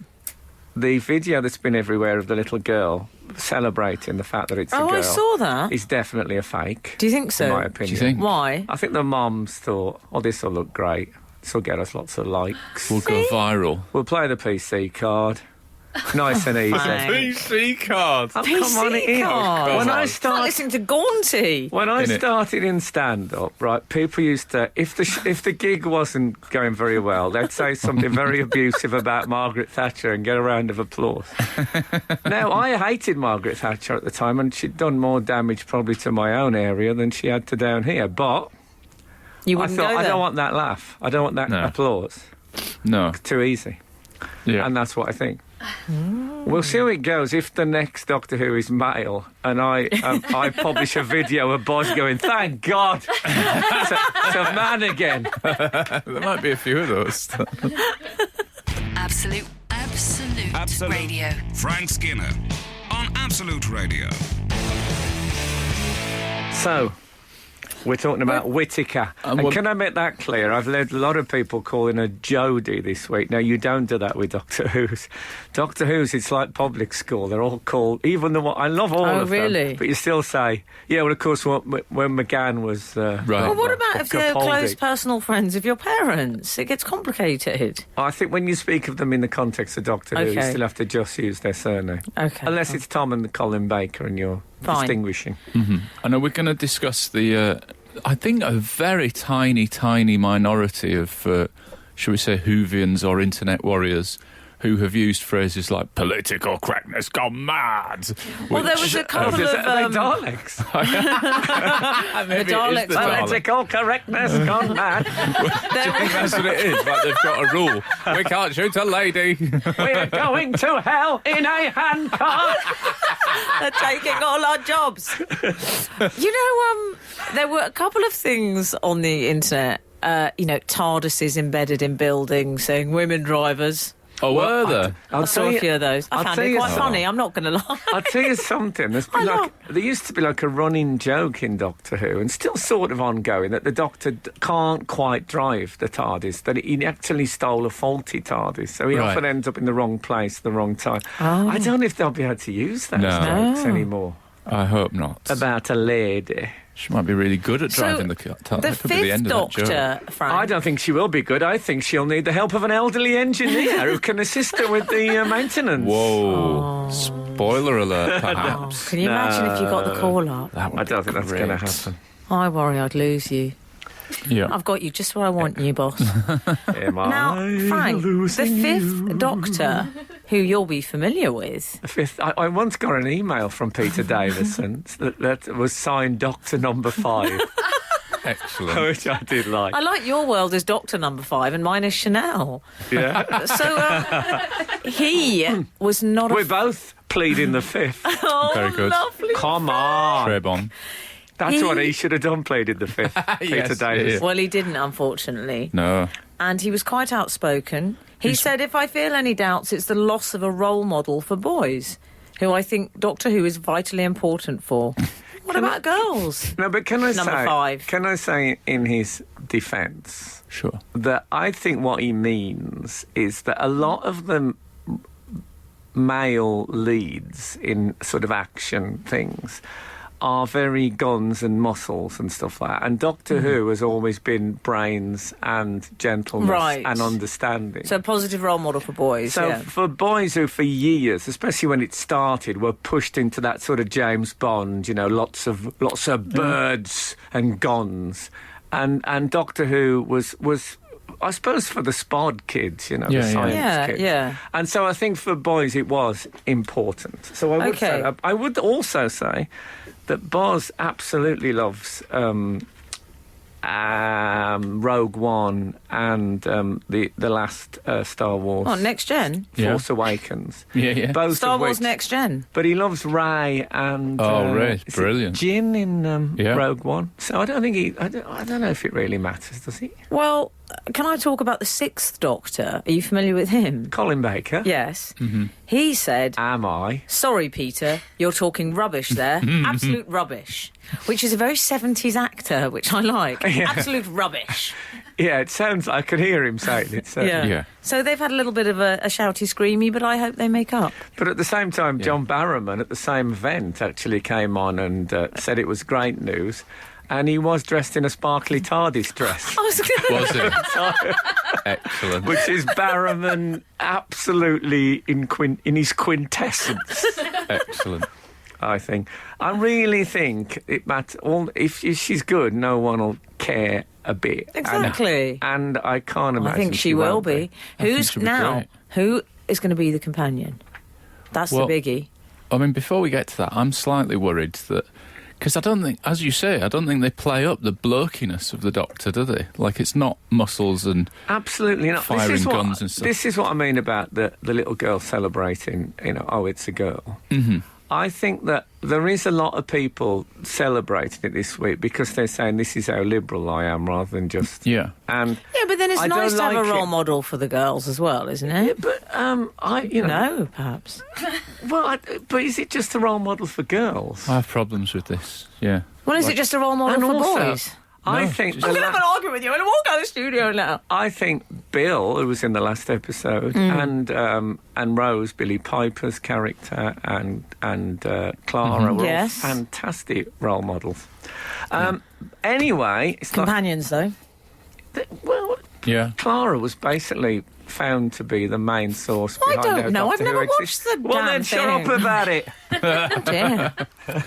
The video that's been everywhere of the little girl celebrating the fact that it's a Oh, girl I saw that. is definitely a fake. Do you think so? In my Do opinion. you think? Why? I think the mums thought, oh, this will look great. This will get us lots of likes. We'll go viral. We'll play the PC card. Nice and easy. Thanks. PC cards. Oh, come on, it is. card. When I It's like listening to Gaunty. When I Innit? started in stand-up, right, people used to, if the gig wasn't going very well, they'd say something very abusive about Margaret Thatcher and get a round of applause. Now, I hated Margaret Thatcher at the time, and she'd done more damage probably to my own area than she had to down here. But You I wouldn't thought, go I there. don't want that laugh. I don't want that No. applause. No. Too easy. Yeah. And that's what I think. We'll see how it goes if the next Doctor Who is male and I publish a video of Boz going, thank God, it's a man again. There might be a few of those. Absolute Radio. Frank Skinner on Absolute Radio. So, we're talking about Whittaker. And well- can I make that clear? I've had a lot of people calling her Jodie this week. Now, you don't do that with Doctor Who's. Doctor Who's, it's like public school. They're all called, even the one, I love all of really? them. But you still say, yeah, well, of course, when McGann was... Right. Well, what about if they're Capaldi. close personal friends of your parents? It gets complicated. I think when you speak of them in the context of Doctor Who, you Okay. still have to just use their surname. Okay. Unless it's Tom and Colin Baker and you're Fine. distinguishing. I know we're going to discuss the, I think a very tiny minority of, shall we say, Whovians or internet warriors who have used phrases like political correctness gone mad. Well, there was a couple Are of... they Daleks? Maybe the it is Daleks the are- Daleks. Political correctness gone mad. Do you think that's what it is? Like they've got a rule. We can't shoot a lady. We're going to hell in a handcart. They're taking all our jobs. There were a couple of things on the internet. TARDISes embedded in buildings saying women drivers. Oh, were there? I saw a few of those. I I'll found tell it you quite something. funny. I'm not going to lie. I'll tell you something. There used to be like a running joke in Doctor Who, and still sort of ongoing, that the Doctor can't quite drive the TARDIS, that he actually stole a faulty TARDIS, so he Right. often ends up in the wrong place at the wrong time. I don't know if they'll be able to use those No. jokes anymore I hope not. about a lady. She might be really good at driving the car. The That could be the fifth end of that joke. Doctor, Frank. I don't think she will be good. I think she'll need the help of an elderly engineer who can assist her with the maintenance. Whoa. Spoiler alert, perhaps. Can you imagine if you got the call up? That would I don't think that's great. going to happen. I worry I'd lose you. Yeah. I've got you just where I want you, boss. Am Now, I Frank, the losing fifth you? Doctor, who you'll be familiar with, The fifth. I once got an email from Peter Davison that was signed Doctor Number 5, Excellent. which I did like. I like your world as Doctor Number 5 and mine is Chanel. Yeah. So he was not We're a... both pleading the fifth. Oh, Very good. lovely. Come on. Trebon. That's what he should have done, pleaded the fifth. Peter Yes, Davison. yeah. Well, he didn't, unfortunately. No. And he was quite outspoken. He said, if I feel any doubts, it's the loss of a role model for boys, who I think Doctor Who is vitally important for. What about girls? No, but can I Number say? 5. Can I say in his defence Sure. that I think what he means is that a lot of the male leads in sort of action things are very guns and muscles and stuff like that. And Doctor Who has always been brains and gentleness Right. and understanding. So a positive role model for boys. So yeah. for boys who for years, especially when it started, were pushed into that sort of James Bond, you know, lots of birds and guns. And Doctor Who was I suppose for the SPOD kids, you know, Yeah, the yeah. science Yeah, kids. yeah. And so I think for boys it was important. So I would say Okay. that. I would also say that Boz absolutely loves Rogue One and the last Star Wars. Oh, Next Gen? Yeah. Force Awakens. Yeah. Both Star of Wars which- Next Gen. But he loves Ray and Ray, is it brilliant. Jin in Yeah. Rogue One. So I don't think I don't know if it really matters, does he? Well, can I talk about the 6th Doctor? Are you familiar with him? Colin Baker. Yes. Mm-hmm. He said, Am I? sorry, Peter, you're talking rubbish there. Absolute rubbish. Which is a very 70s actor, which I like. Yeah. Absolute rubbish. Yeah, it sounds. I could hear him saying it. So. Yeah. So they've had a little bit of a shouty, screamy, but I hope they make up. But at the same time, John Barrowman at the same event actually came on and said it was great news. And he was dressed in a sparkly TARDIS dress, I was gonna... Was it? Excellent. which is Barrowman absolutely in his quintessence. Excellent. I think. I really think it matters. If she's good, no one will care a bit. Exactly. And I can't imagine. I think she will won't be. I think Who's she'll be now? great. Who is going to be the companion? That's Well, the biggie. I mean, before we get to that, I'm slightly worried that... Because I don't think, as you say, I don't think they play up the blokiness of the Doctor, do they? Like, it's not muscles and... Absolutely not. Firing guns and stuff. This is what I mean about the little girl celebrating, you know, oh, it's a girl. Mm-hmm. I think that there is a lot of people celebrating it this week because they're saying this is how liberal I am rather than just... Yeah. And Yeah, but then it's I nice don't to have a like role it. model for the girls as well, isn't Yeah, it? but No, perhaps. Well, but is it just a role model for girls? I have problems with this, yeah. Well, is it just a role model And for also, boys? I No, think just- I'm going to have an argument with you and walk out of the studio now. I think Bill, who was in the last episode, Mm. and Rose, Billy Piper's character, and Clara were all Yes. fantastic role models. Anyway, it's not Companions, though. well. Yeah. Clara was basically found to be the main source I behind don't how know. I've Doctor Who never exists. watched the Well, damn then shut up thing. about it. Oh, dear. I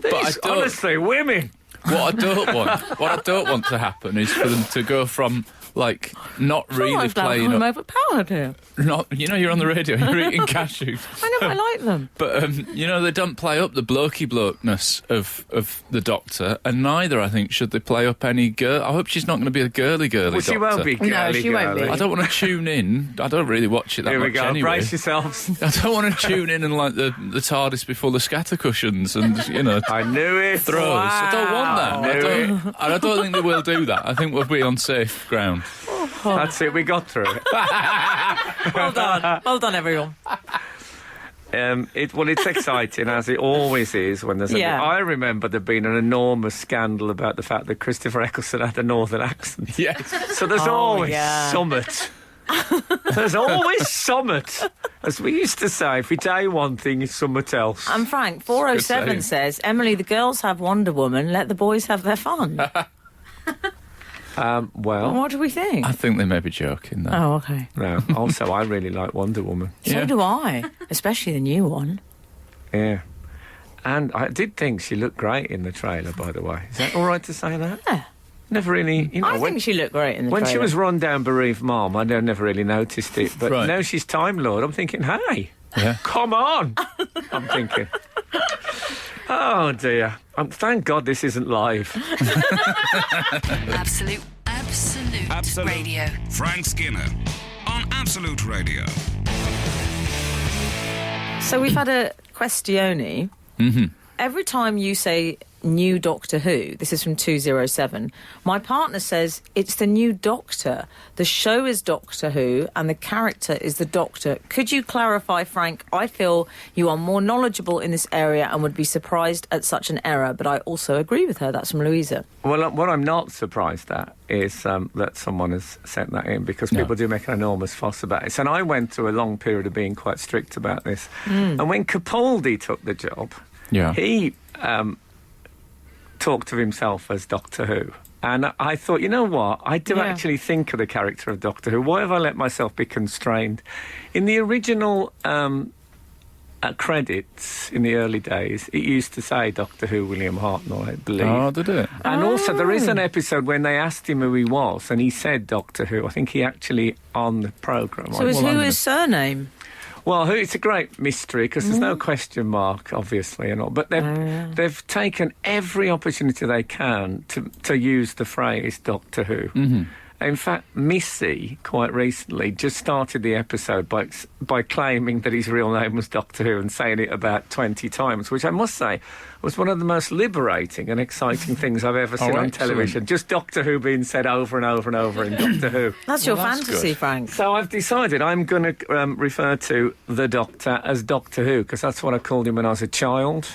These, don't- honestly, women. What I don't want to happen is for them to go from, like, not really I'm playing up... overpowered here. Not, you know, you're on the radio, you're eating cashews. I know, I like them. But, you know, they don't play up the blokeness of the Doctor, and neither, I think, should they play up any girl. I hope she's not going to be a girly Well, Doctor. she won't be girly. No, she won't be. I don't want to tune in. I don't really watch it that Here we much go. anyway. Brace yourselves. I don't want to tune in and like the TARDIS before the scatter cushions and, you know, I knew it. throws. I don't want that. I don't think they will do that. I think we'll be on safe ground. That's it. We got through it. Well done. Well done, everyone. It's exciting, as it always is when there's Yeah. I remember there being an enormous scandal about the fact that Christopher Eccleston had a northern accent. Yes. So there's always yeah. summit. There's always summit. As we used to say, if we say one thing, it's something else. And Frank, 407 saying. says, Emily, the girls have Wonder Woman, let the boys have their fun. Well, What do we think? I think they may be joking, though. Oh, okay. no. Also, I really like Wonder Woman. So Yeah. do I, especially the new one. Yeah. And I did think she looked great in the trailer, by the way. Is that all right to say that? Yeah. Never really, you know, I when, think she looked great in the when she trailer. was run down bereaved mom, I never really noticed it. But Right. now she's Time Lord, I'm thinking, hey, Yeah. come on. I'm thinking, oh dear. Thank God this isn't live. Absolute Radio. Frank Skinner on Absolute Radio. So we've had a questione. every time you say new Doctor Who, this is from 207, my partner says it's the new Doctor. The show is Doctor Who and the character is the Doctor. Could you clarify, Frank? I feel you are more knowledgeable in this area and would be surprised at such an error, but I also agree with her. That's from Louisa. Well, what I'm not surprised at is that someone has sent that in, because people do make an enormous fuss about it. And I went through a long period of being quite strict about this. And when Capaldi took the job, he talked of himself as Doctor Who. And I thought, you know what? I do actually think of the character of Doctor Who. Why have I let myself be constrained? In the original credits in the early days, it used to say Doctor Who William Hartnell, I believe. Oh, did it? And also there is an episode when they asked him who he was, and he said Doctor Who. I think he actually on the programme. So is who his surname? Well, it's a great mystery, because there's no question mark, obviously, and all. But they've taken every opportunity they can to use the phrase Doctor Who. Mm-hmm. In fact, Missy, quite recently, just started the episode by claiming that his real name was Doctor Who and saying it about 20 times, which I must say was one of the most liberating and exciting things I've ever seen on television. Just Doctor Who being said over and over and over in Doctor Who. That's your fantasy, Frank. So I've decided I'm going to refer to the Doctor as Doctor Who, because that's what I called him when I was a child.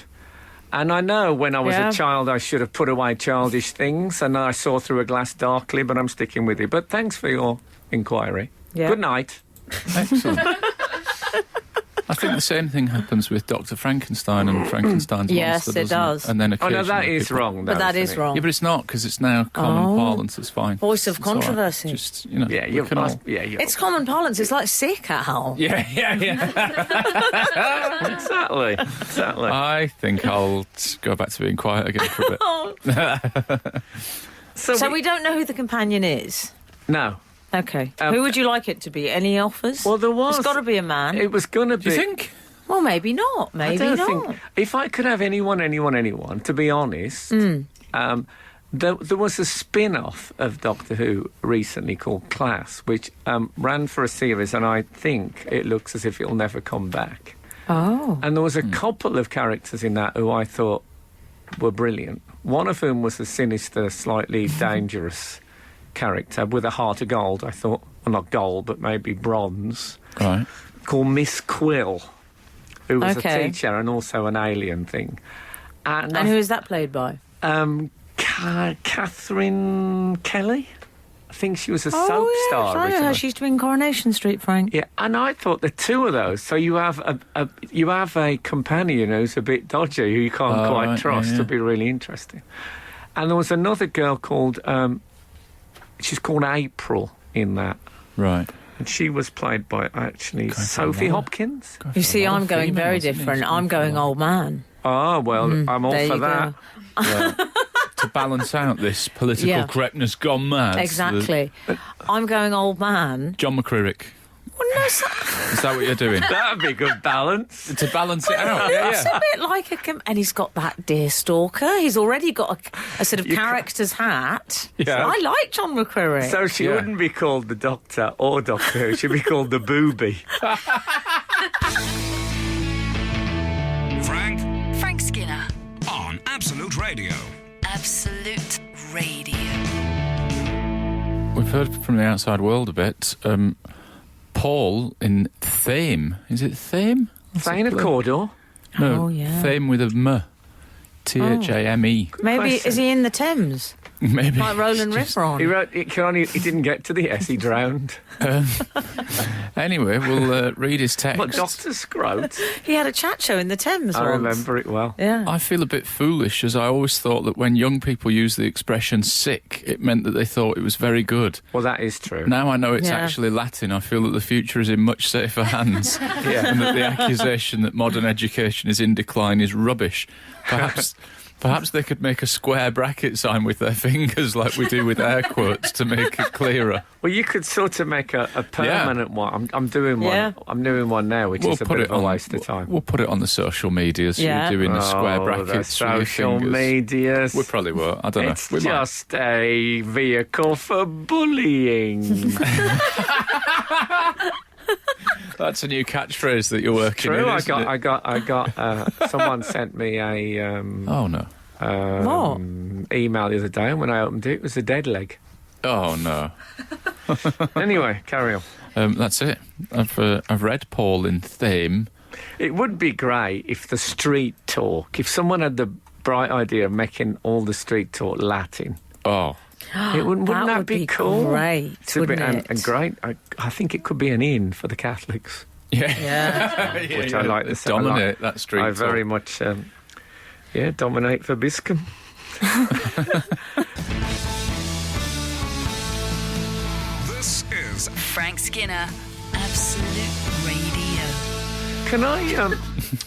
And I know when I was a child I should have put away childish things, and I saw through a glass darkly, but I'm sticking with it. But thanks for your inquiry. Yeah. Good night. Excellent. I think the same thing happens with Dr. Frankenstein and Frankenstein's monster, yes, it does. And then occasionally that is wrong, though, but that is wrong. Yeah, but it's not, because it's now common parlance. It's fine. Voice of controversy. Right. Just, you know, it's common parlance. It's like sick, Al. Yeah. Exactly. I think I'll go back to being quiet again for a bit. So we don't know who the companion is? No. Okay. Who would you like it to be? Any offers? Well, there was. It's got to be a man. It was going to be. Do you think? Well, maybe not. Maybe I not. don't think. If I could have anyone, to be honest, there was a spin-off of Doctor Who recently called Class, which ran for a series, and I think it looks as if it'll never come back. Oh. And there was a couple of characters in that who I thought were brilliant. One of whom was a sinister, slightly dangerous character with a heart of gold, I thought. Well, not gold, but maybe bronze. Right. Called Miss Quill, who was a teacher and also an alien thing. And who is that played by? Catherine Kelly. I think she was a soap star. I know her. She's doing Coronation Street, Frank. Yeah, and I thought the two of those. So you have a companion who's a bit dodgy, who you can't quite trust. It'll be really interesting. And there was another girl called. She's called April in that. Right. And she was played by, actually, Sophie Hopkins. You see, I'm going very different. I'm going old man. Oh, well, I'm all for that. To balance out this political correctness gone mad. Exactly. I'm going old man. John McCririck. Well, no, is that what you're doing? That'd be good balance. To balance it out. It's a bit like and he's got that deer stalker. He's already got a sort of character's hat. Yeah. I like John McCririck. So she wouldn't be called the Doctor or Doctor Who. She'd be called the Booby. Frank Skinner on Absolute Radio. Absolute Radio. We've heard from the outside world a bit. Paul in Thame. Is it Thame? Thane of Cawdor? No, Thame with a M. Thame. Maybe, is he in the Thames? Maybe. Like Roland Riffron. He didn't get to the S, he drowned. Anyway, we'll read his text. But Dr. Scroat. He had a chat show in the Thames I once. remember it well. Yeah. I feel a bit foolish, as I always thought that when young people use the expression sick, it meant that they thought it was very good. Well, that is true. Now I know it's actually Latin. I feel that the future is in much safer hands. And that the accusation that modern education is in decline is rubbish. Perhaps they could make a square bracket sign with their fingers like we do with air quotes to make it clearer. Well, you could sort of make a permanent one. I'm doing one. Yeah. I'm doing one now, which is a bit of a waste of time. We'll put it on the social medias. Yeah. You're doing the square brackets the with your social fingers. medias. We probably won't. I don't know. It's just a vehicle for bullying. That's a new catchphrase that you're working True, in, I isn't it? got. Someone sent me a Oh, no. email the other day, and when I opened it, it was a dead leg. Oh, no. Anyway, carry on. That's it. I've read Paul in Thame. It would be great if the street talk, if someone had the bright idea of making all the street talk Latin. Oh. Wouldn't that would be cool? Great, It's a wouldn't bit, it? and great. I think it could be an in for the Catholics, Yeah. Yeah. which I like to say. Dominate that street I talk. very much, dominate for Biscombe. This is Frank Skinner, Absolute Radio. Can I?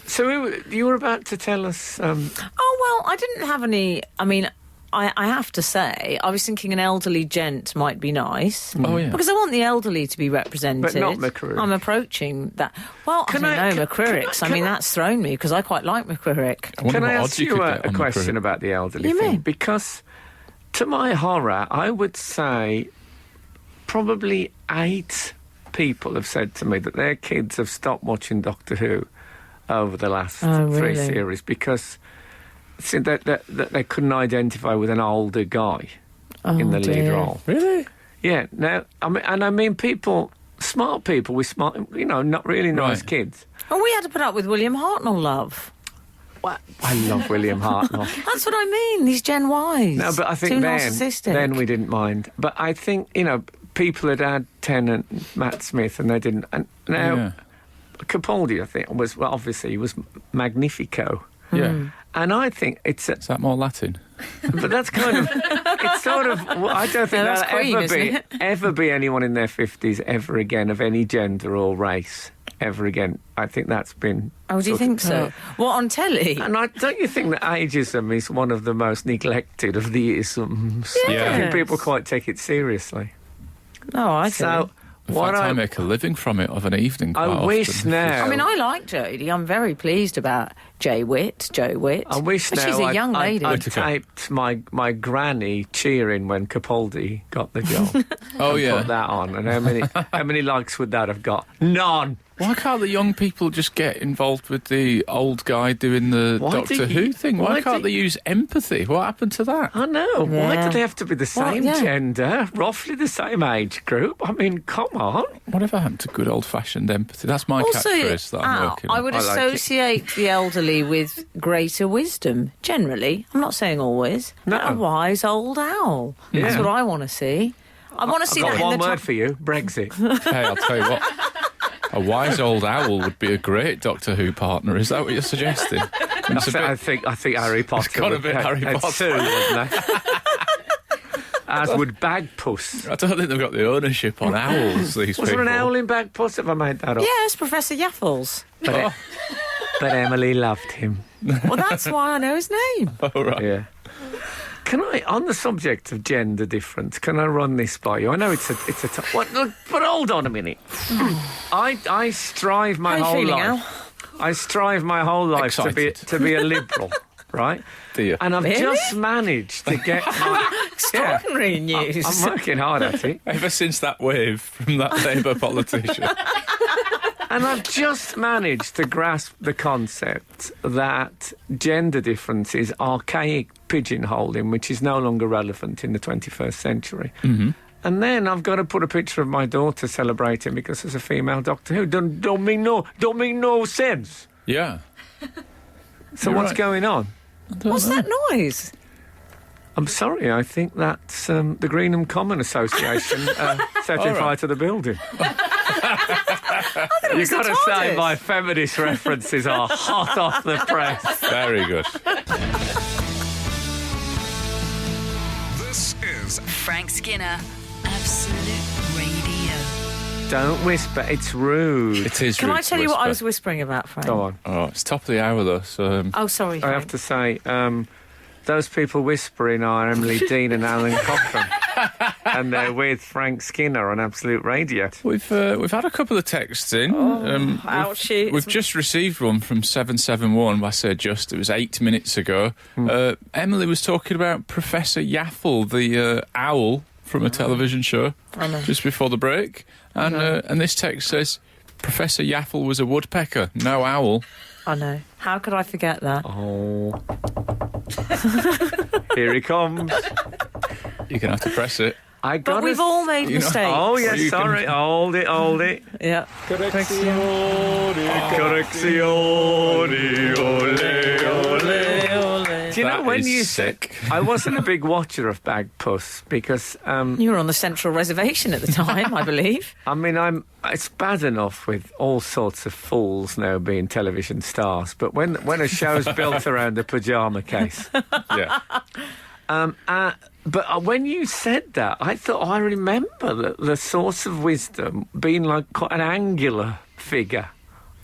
So you were about to tell us. Oh, well, I didn't have any... I mean, I have to say, I was thinking an elderly gent might be nice. Oh, yeah. Because I want the elderly to be represented. But not McCririck. I'm approaching that. Well, Can I I- don't know, can- McCririck's. I mean, that's thrown me, because I quite like McCririck. I wonder Can I what ask odds you you could a get on the question cricket. about the elderly You thing? mean? Because, to my horror, I would say probably 8 people have said to me that their kids have stopped watching Doctor Who over the last Oh, 3 really? series because that they couldn't identify with an older guy in the lead dear. role. Really? Yeah. Now, I mean, people, smart people with smart, not really nice Right. kids. Well, we had to put up with William Hartnell, love. I love William Hartnell. That's what I mean, these Gen Ys. No, but I think Too then narcissistic. we didn't mind. But I think, people had had Tennant, Matt Smith, and they didn't. And now, Yeah. Capaldi, I think, was, well, obviously, he was Magnifico. Yeah. And I think it's... Is that more Latin? But that's kind of... It's sort of... I don't think No, that's there'll Queen, isn't ever be anyone in their 50s ever again of any gender or race ever again. I think that's been... Oh, do you think so? What, on telly? And don't you think that ageism is one of the most neglected of the isms? Yeah. I think people quite take it seriously. No, I So, do. In what fact, I I make a living from it of an evening quite I often. wish now... I mean, I like Jodie. I'm very pleased about Joe Witt. I wish But now she's a young lady. I'd taped my granny cheering when Capaldi got the job. Oh, and yeah. put that on. And how many likes would that have got? None. Why can't the young people just get involved with the old guy doing the Why Doctor do you- Who thing? why Why can't do- they use empathy? What happened to that? I know. Why Yeah. do they have to be the same yeah. gender, roughly the same age group? I mean, come on. Whatever happened to good old-fashioned empathy? That's my Also, catchphrase that I'm Al, working I on. would I like it. associate the elderly with greater wisdom, generally. I'm not saying always. No. A wise old owl. That's Yeah. what I want to see. I want to see I've that got in one the word top. for you, Brexit. Hey, I'll tell you what. A wise old owl would be a great Doctor Who partner. Is that what you're suggesting? I think Harry Potter. got a would- bit Harry had Potter. 2, wouldn't they? As would Bagpuss. I don't think they've got the ownership on owls, these Was people. there an owl in Bagpuss? Have I made that up? Yes, Professor Yaffles. But Emily loved him. Well, that's why I know his name. All right. Yeah. Can I, on the subject of gender difference, can I run this by you? I know it's a what? Look, but hold on a minute. I strive my How you whole feeling, life. I strive my whole life to Excited. be a liberal, right? Do you? And I've Really? just managed to get my Extraordinary news. I'm working hard at it. Ever since that wave from that Labour politician. And I've just managed to grasp the concept that gender difference is archaic pigeonholing, which is no longer relevant in the 21st century. Mm-hmm. And then I've got to put a picture of my daughter celebrating because there's a female Doctor Who. Don't make no sense. Yeah. So You're what's right. going on? What's that noise? I'm sorry, I think that's the Greenham Common Association setting right. fire to the building. You've got to say my feminist references are hot off the press. Very good. This is Frank Skinner, Absolute Radio. Don't whisper, it's rude. It is Can rude I tell to you what I was whisper. whispering about, Frank? Go on. Oh, it's top of the hour, though, so... Oh, sorry, I Frank. have to say, those people whispering are Emily Dean and Alan Cochrane. And they're with Frank Skinner on Absolute Radio. We've had a couple of texts in. ouchie. We've just received one from 771. I say just, it was 8 minutes ago. Emily was talking about Professor Yaffle, the owl from a television show, just before the break. And this text says, Professor Yaffle was a woodpecker, no owl. I know. How could I forget that? Oh. Here he comes. You're going to have to press it. I got But we've all made mistakes. Oh, Or yes, you can- sorry. Hold it. Yeah. Correzione, ole, ole. Do you know That when is you sick. said... I wasn't a big watcher of Bagpuss because... You were on the Central Reservation at the time, I believe. I mean, it's bad enough with all sorts of fools now being television stars, but when a show's built around the pyjama case... Yeah. But when you said that, I thought I remember the source of wisdom being like quite an angular figure.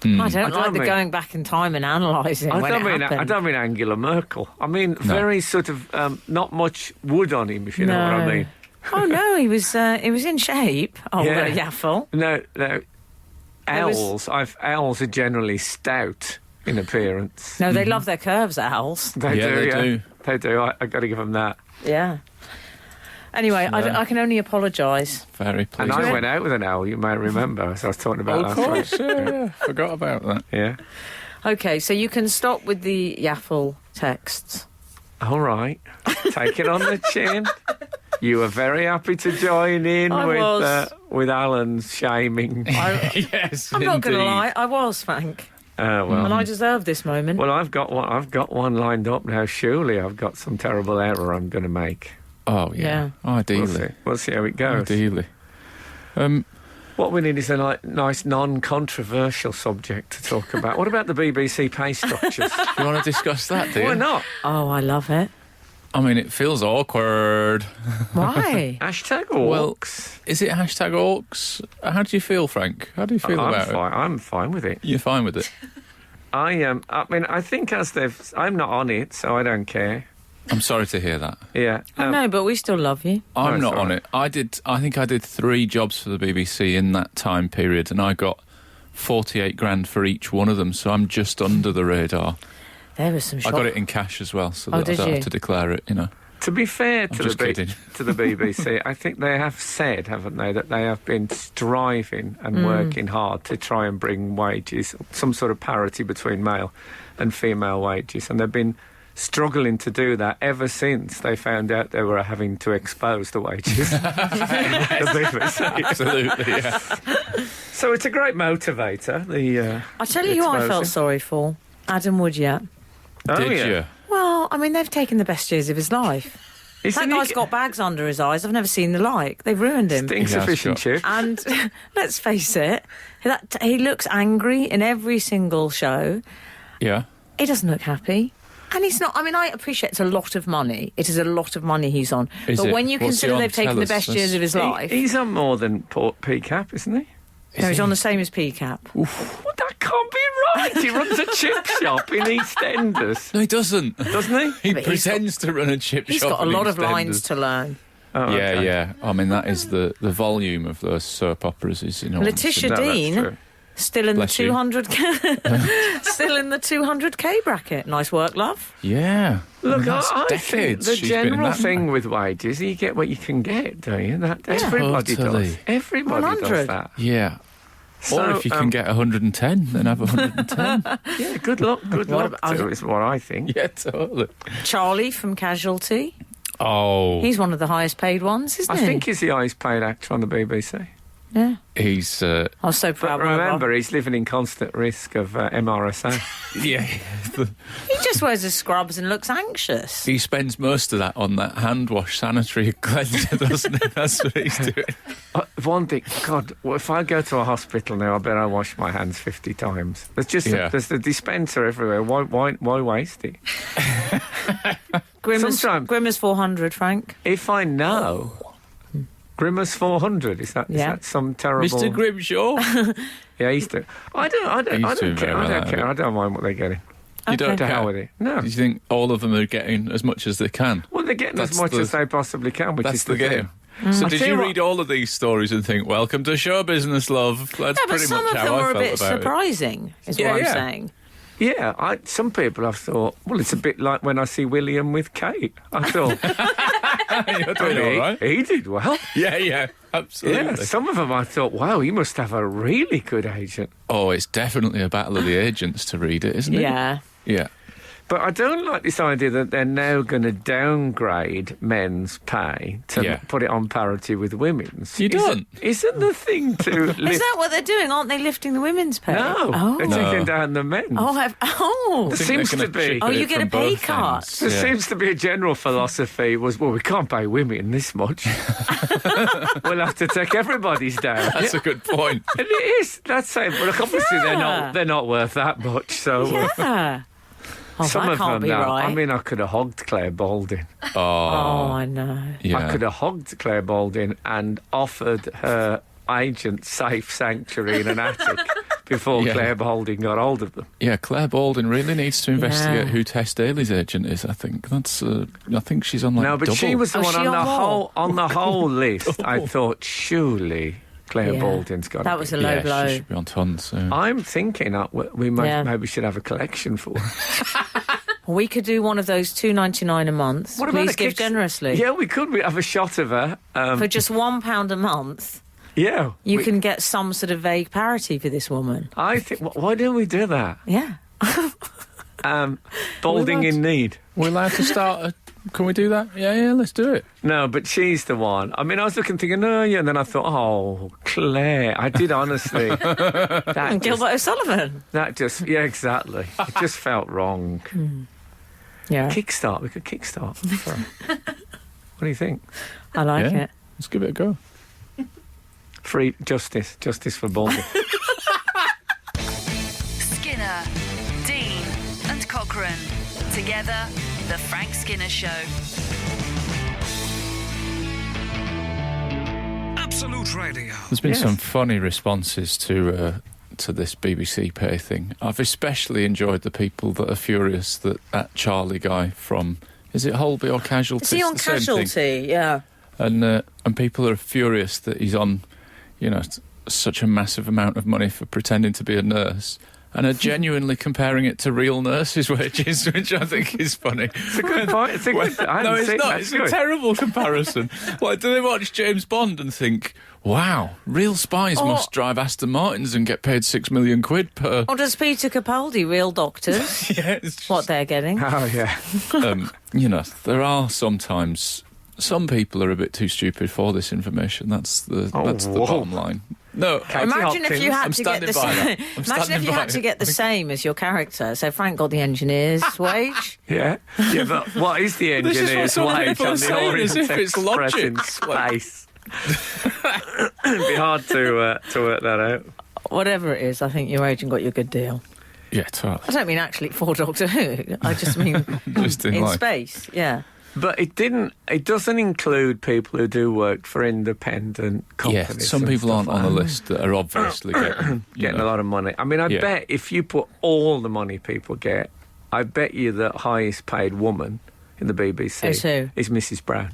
I don't like the mean- going back in time and analysing when it happened. I don't mean Angela Merkel. I mean very sort of not much wood on him, if you know what I mean. Oh no, he was in shape. Oh, Yeah. Yaffle. No. There was- Owls are generally stout in appearance. No, they love their curves, owls. They Yeah, do. they Yeah. do. They do. I got to give them that. Yeah. Anyway, I can only apologise. Very And pleased. I went out with an owl. You may remember, as I was talking about Of last course, week. yeah. Forgot about that. Yeah. Okay, so you can stop with the Yaffle texts. All right. Take it on the chin. You were very happy to join in I was. with Alan's shaming. Yes, I'm not going to indeed. lie, I was, Frank. Well, And I deserve this moment. well, I've got one lined up now. Surely I've got some terrible error I'm going to make. Oh, yeah. We'll Ideally. see. We'll see how it goes. Ideally. What we need is a nice, non-controversial subject to talk about. What about the BBC pay structures? You want to discuss that, do you? Why not? Oh, I love it. I mean, it feels awkward. Why? Hashtag Well, orcs. is it hashtag orcs? How do you feel, Frank? How do you feel about it? I'm fine with it. You're fine with it? I mean, I think I'm not on it, so I don't care. I'm sorry to hear that. Yeah. No, but we still love you. I'm it's not all on right. it. I think I did 3 jobs for the BBC in that time period, and I got 48 grand for each one of them, so I'm just under the radar. There was some I shock. got it in cash as well, so Oh, that I did don't you? have to declare it, you know. To be fair to just kidding. to the BBC, I think they have said, haven't they, that they have been striving and working hard to try and bring wages, some sort of parity between male and female wages, and they've been struggling to do that ever since they found out they were having to expose the wages. The BBC. Absolutely, yeah. So it's a great motivator. I tell you who I felt exposing. sorry for. Adam Woodyard. Oh, Did yeah. you? Well, I mean, they've taken the best years of his life. Isn't That guy's he got bags under his eyes. I've never seen the like. They've ruined him. stinks He of has fish and got- chips? And let's face it, he looks angry in every single show. Yeah. He doesn't look happy. And he's not. I mean, I appreciate it's a lot of money. It is a lot of money he's on. Is but it? when you What's he consider on? they've taken Tell the us. best years of his life, He's on more than PCAP, isn't he? no, he's on the same as PCAP. Well, that can't be right. He runs a chip shop in EastEnders, No, he doesn't. doesn't he? He But he's pretends to run a chip He's shop. got a in lot of EastEnders. lines to learn. Oh, Yeah, okay. yeah. I mean, that is the volume of those soap operas is enormous. Letitia No, that's Dean true. still in Bless the you. 200k, still in the 200k bracket. Nice work, love. Yeah. Look, That's I think decades the she's been in general that thing with wages, you get what you can get, don't you? That everybody Totally. does. Everybody 100. does that. Yeah. So, or if you can get 110, then have 110. yeah, good luck. Good luck. To, is what I think. Yeah, totally. Charlie from Casualty. Oh, He's one of the highest paid ones, isn't I he? think he's the highest paid actor on the BBC. Yeah. he's I was so proud. But remember, he's living in constant risk of MRSA. yeah. he just wears his scrubs and looks anxious. He spends most of that on that hand wash sanitary cleanser, doesn't he? That's what he's doing. One thing, God, well, if I go to a hospital now, I better wash my hands 50 times. There's just Yeah. there's the dispenser everywhere. Why waste it? Grimmer's, Sometimes- Grimmer's 400, Frank. If I know, Grimmer's 400. Is that Yeah. some terrible? Mr. Grimshaw. Yeah, he's doing. I don't He's doing care. very I well don't out of care. it. I don't mind what they're getting. You don't To hell care? with it. No. Do you think all of them are getting as much as they can? Well, they're getting as That's much the- as they possibly can, which That's is the game. So I did tell you you read all of these stories and think, welcome to show business, love? That's No, but pretty some much of how them I were a felt bit about it. surprising, is Yeah, what I'm yeah. saying. Yeah, some people have thought, well, it's a bit like when I see William with Kate. I thought, You're doing all right. He did well. Yeah, absolutely. Yeah, some of them I thought, wow, he must have a really good agent. Oh, it's definitely a battle of the agents to read it, isn't it? Yeah. Yeah. But I don't like this idea that they're now going to downgrade men's pay to put it on parity with women's. You don't? Isn't the thing to lift... Is that what they're doing? Aren't they lifting the women's pay? No, they're taking down the men's. There seems to be. Oh, you get a pay cut. There seems to be a general philosophy was, well, we can't pay women this much. We'll have to take everybody's down. That's a good point. And it is. That's saying, but obviously they're not worth that much. So Yeah. Oh, some that of can't them be now. right. I mean, I could have hogged Claire Balding. Oh, I know. Yeah. I could have hogged Claire Balding and offered her agent safe sanctuary in an attic before Claire Balding got hold of them. Yeah, Claire Balding really needs to investigate who Tess Daly's agent is. I think that's. I think she's on like No, but double. she was the one she on the whole list. I thought surely Claire Balding's got. That was a low blow. She should be on tons. So. I'm thinking we maybe should have a collection for her. We could do one of those $2.99 a month. What about Please give generously. Yeah, we could. We have a shot of her. For just £1 a month, yeah, you can get some sort of vague parity for this woman. I think. Why don't we do that? Yeah. Balding in need. We're allowed to start. Can we do that? Yeah, let's do it. No, but she's the one. I mean, I was thinking, and then I thought, oh, Claire. I did honestly. And Gilbert O'Sullivan. That just, exactly. It just felt wrong. Yeah. Kickstart. We could kickstart. What do you think? I like it. Let's give it a go. Free justice for Balding. Skinner, Dean, and Cochrane. Together, The Frank Skinner Show. Absolute Radio. There's been some funny responses to this BBC pay thing. I've especially enjoyed the people that are furious that Charlie guy from, is it Holby or Casualty? Is he on It's the same thing. Casualty? Yeah. And people are furious that he's on, such a massive amount of money for pretending to be a nurse. And are genuinely comparing it to real nurses' wages, which I think is funny. It's a good point. It's a good. No, it's not. It's a terrible comparison. Like, do they watch James Bond and think, wow, real spies must drive Aston Martins and get paid £6 million per... Or does Peter Capaldi, real doctors, what they're getting? Oh, yeah. There are sometimes... Some people are a bit too stupid for this information. That's the bottom line. No, Imagine if you had I'm to get the standing by same. that. Imagine if you had to get the same as your character. So Frank got the engineer's wage. Yeah, but what is the This is what engineer's some wage people are on the saying, Orient as if it's Express in logic. space? It'd be hard to work that out. Whatever it is, I think your agent got you a good deal. Yeah, totally. I don't mean actually for Doctor Who. I just mean Just in life. space. Yeah. But it doesn't include people who do work for independent companies. Yeah, some and people stuff aren't on the like list that are obviously getting a lot of money. I mean, I bet if you put all the money people get, I bet you the highest paid woman in the BBC Is who? is Mrs. Brown.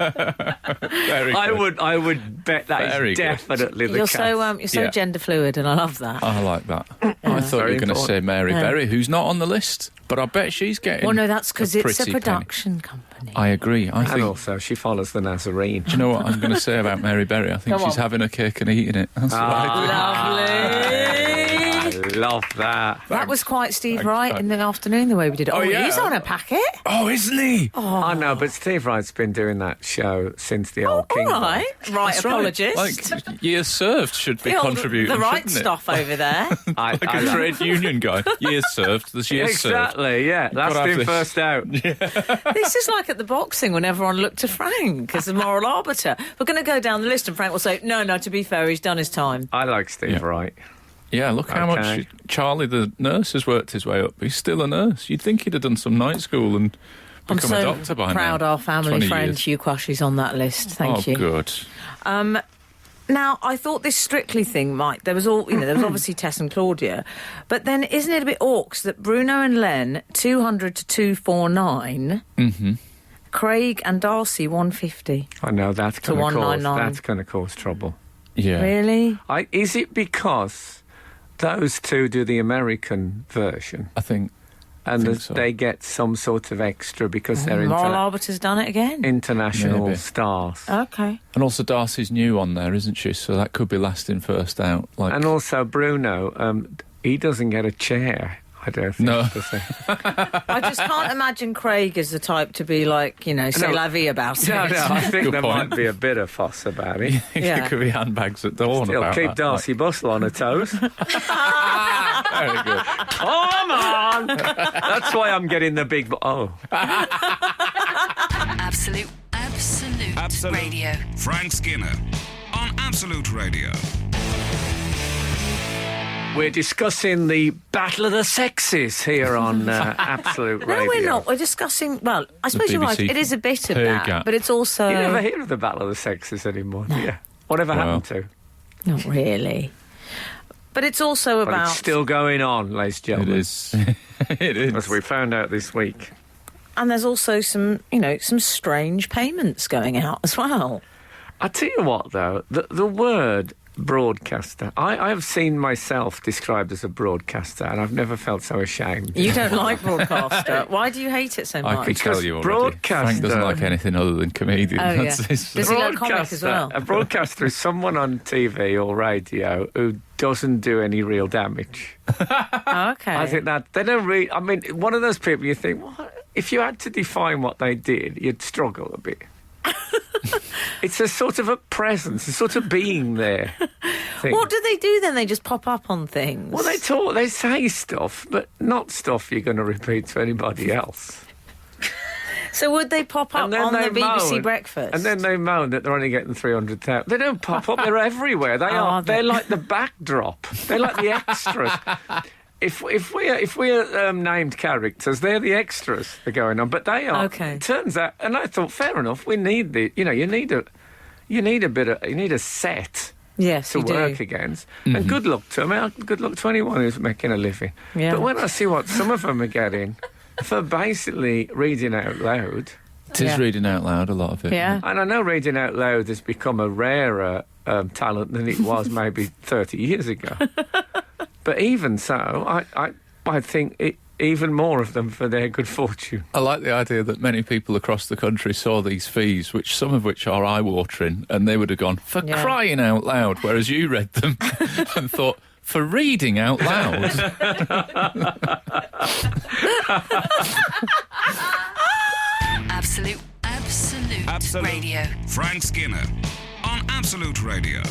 Very good. I would bet that Very is good. definitely the You're case. so gender fluid, and I love that. I like that. I thought you were Very going to say important. Mary Berry, who's not on the list, but I bet she's getting. Well, no, that's because it's a pretty penny. production company. I agree. I And think. also, she follows the Nazarene. Do you know what I'm going to say about Mary Berry? I think Come she's on. having a cake and eating it. That's what I think. Lovely. I love that. That was quite Steve Wright in the afternoon, the way we did it. Oh, yeah. he's on a packet. Oh, isn't he? I know, but Steve Wright's been doing that show since the old King. All right. Right, That's apologist. Right. Like, years served should be The old- contributing, The right shouldn't it? stuff over there. I Like a trade union guy. Years served. There's years served. Exactly, yeah. Last have in, this. first out. This is like at the boxing when everyone looked to Frank as the moral arbiter. We're going to go down the list and Frank will say, no, to be fair, he's done his time. I like Steve Yeah. Wright. Yeah, look how Okay. much Charlie, the nurse, has worked his way up. He's still a nurse. You'd think he'd have done some night school and I'm become a so doctor by proud now. our family 20 friend years. Hugh Quash is on that list. Thank you. Good. Now, I thought this Strictly thing there was obviously Tess and Claudia, but then isn't it a bit orcs that Bruno and Len 200 to 249, Craig and Darcy 150? I know that's To going to 199. cause trouble. Yeah. Really? Is it because those two do the American version? I think and so. they get some sort of extra because they're Moral Arbiter's done it again. international Maybe. stars. Okay. And also Darcy's new on there, isn't she? So that could be last in, first out. Like, And also Bruno, he doesn't get a chair, I don't think. No. does he? I just can't imagine Craig as the type to be like, c'est la vie about it. No, I think Good there point. might be a bit of fuss about it. Yeah. There could be handbags at dawn It'll about keep that. Darcy Bustle on her toes. Very good. Come on! That's why I'm getting the big... Absolute Radio. Frank Skinner on Absolute Radio. We're discussing the Battle of the Sexes here on Absolute Radio. No, we're not. We're discussing... Well, I suppose you're right. BBC It is a bit of pay that, gap. but it's also... You never hear of the Battle of the Sexes anymore, do you? Whatever happened to? Not really. But it's also But about... it's still going on, ladies and It gentlemen. is. It is. As we found out this week. And there's also some strange payments going out as well. I tell you what, though, the word broadcaster, I have seen myself described as a broadcaster, and I've never felt so ashamed. You don't like broadcaster. Why do you hate it so I much? could tell you already. broadcaster- Frank doesn't like anything other than comedian. Oh, yeah. That's his- Does he like comic as well? A broadcaster is someone on TV or radio who doesn't do any real damage. Oh, okay. I think that they don't really... I mean, one of those people you think, what? If you had to define what they did, you'd struggle a bit. It's a sort of a presence, a sort of being there thing. What do they do then? They just pop up on things? Well, they say stuff, but not stuff you're going to repeat to anybody else. So would they pop up And then on the they BBC moan, Breakfast? And then they moan that they're only getting 300,000. They don't pop up, they're everywhere. They are they? They're like the backdrop. They're like the extras. If we're named characters, they're the extras that are going on. But they are. Okay. It turns out, and I thought, fair enough. We need the. You need a set Yes, to you work do. against. And good luck to them. Good luck to anyone who's making a living. Yeah. But when I see what some of them are getting for basically reading out loud. It is Yeah. reading out loud, a lot of it. Yeah. And I know reading out loud has become a rarer talent than it was maybe 30 years ago. But even so, I think even more of them for their good fortune. I like the idea that many people across the country saw these fees, some of which are eye-watering, and they would have gone, for Yeah. crying out loud, whereas you read them and thought, for reading out loud. Absolute Radio. Frank Skinner on Absolute Radio.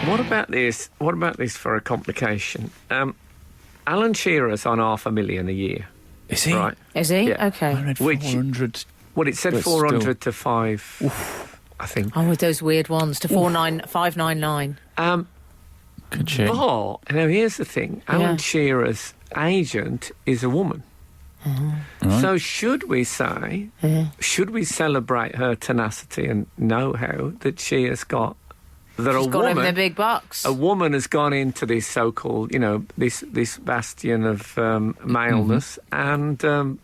What about this? What about this for a complication? Alan Shearer's on $500,000 a year. Is he? Right. Is he? Yeah. Okay. I read Which- 400. Well, it said But 400 to 5, I think. Oh, with those weird ones to 599. Good shit. But, now here's the thing. Alan Yeah. Shearer's agent is a woman. Right. So should we say, should we celebrate her tenacity and know-how that she has got, that She's a got him the woman... big bucks. A woman has gone into this so-called, this bastion of maleness and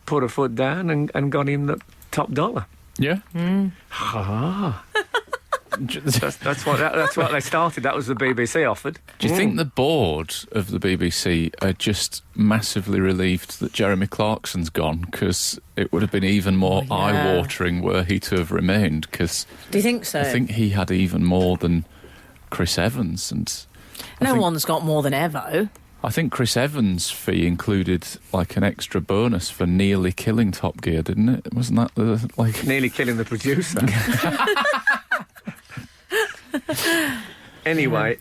put her foot down and got him the top dollar. Yeah. That's what they started. That was the BBC offered. Do you think the board of the BBC are just massively relieved that Jeremy Clarkson's gone? Because it would have been even more yeah. eye-watering were he to have remained. Because Do you think so? I think he had even more than Chris Evans, and no one's got more than Evo. I think Chris Evans' fee included like an extra bonus for nearly killing Top Gear, didn't it? Wasn't that the like? Nearly killing the producer. Anyway,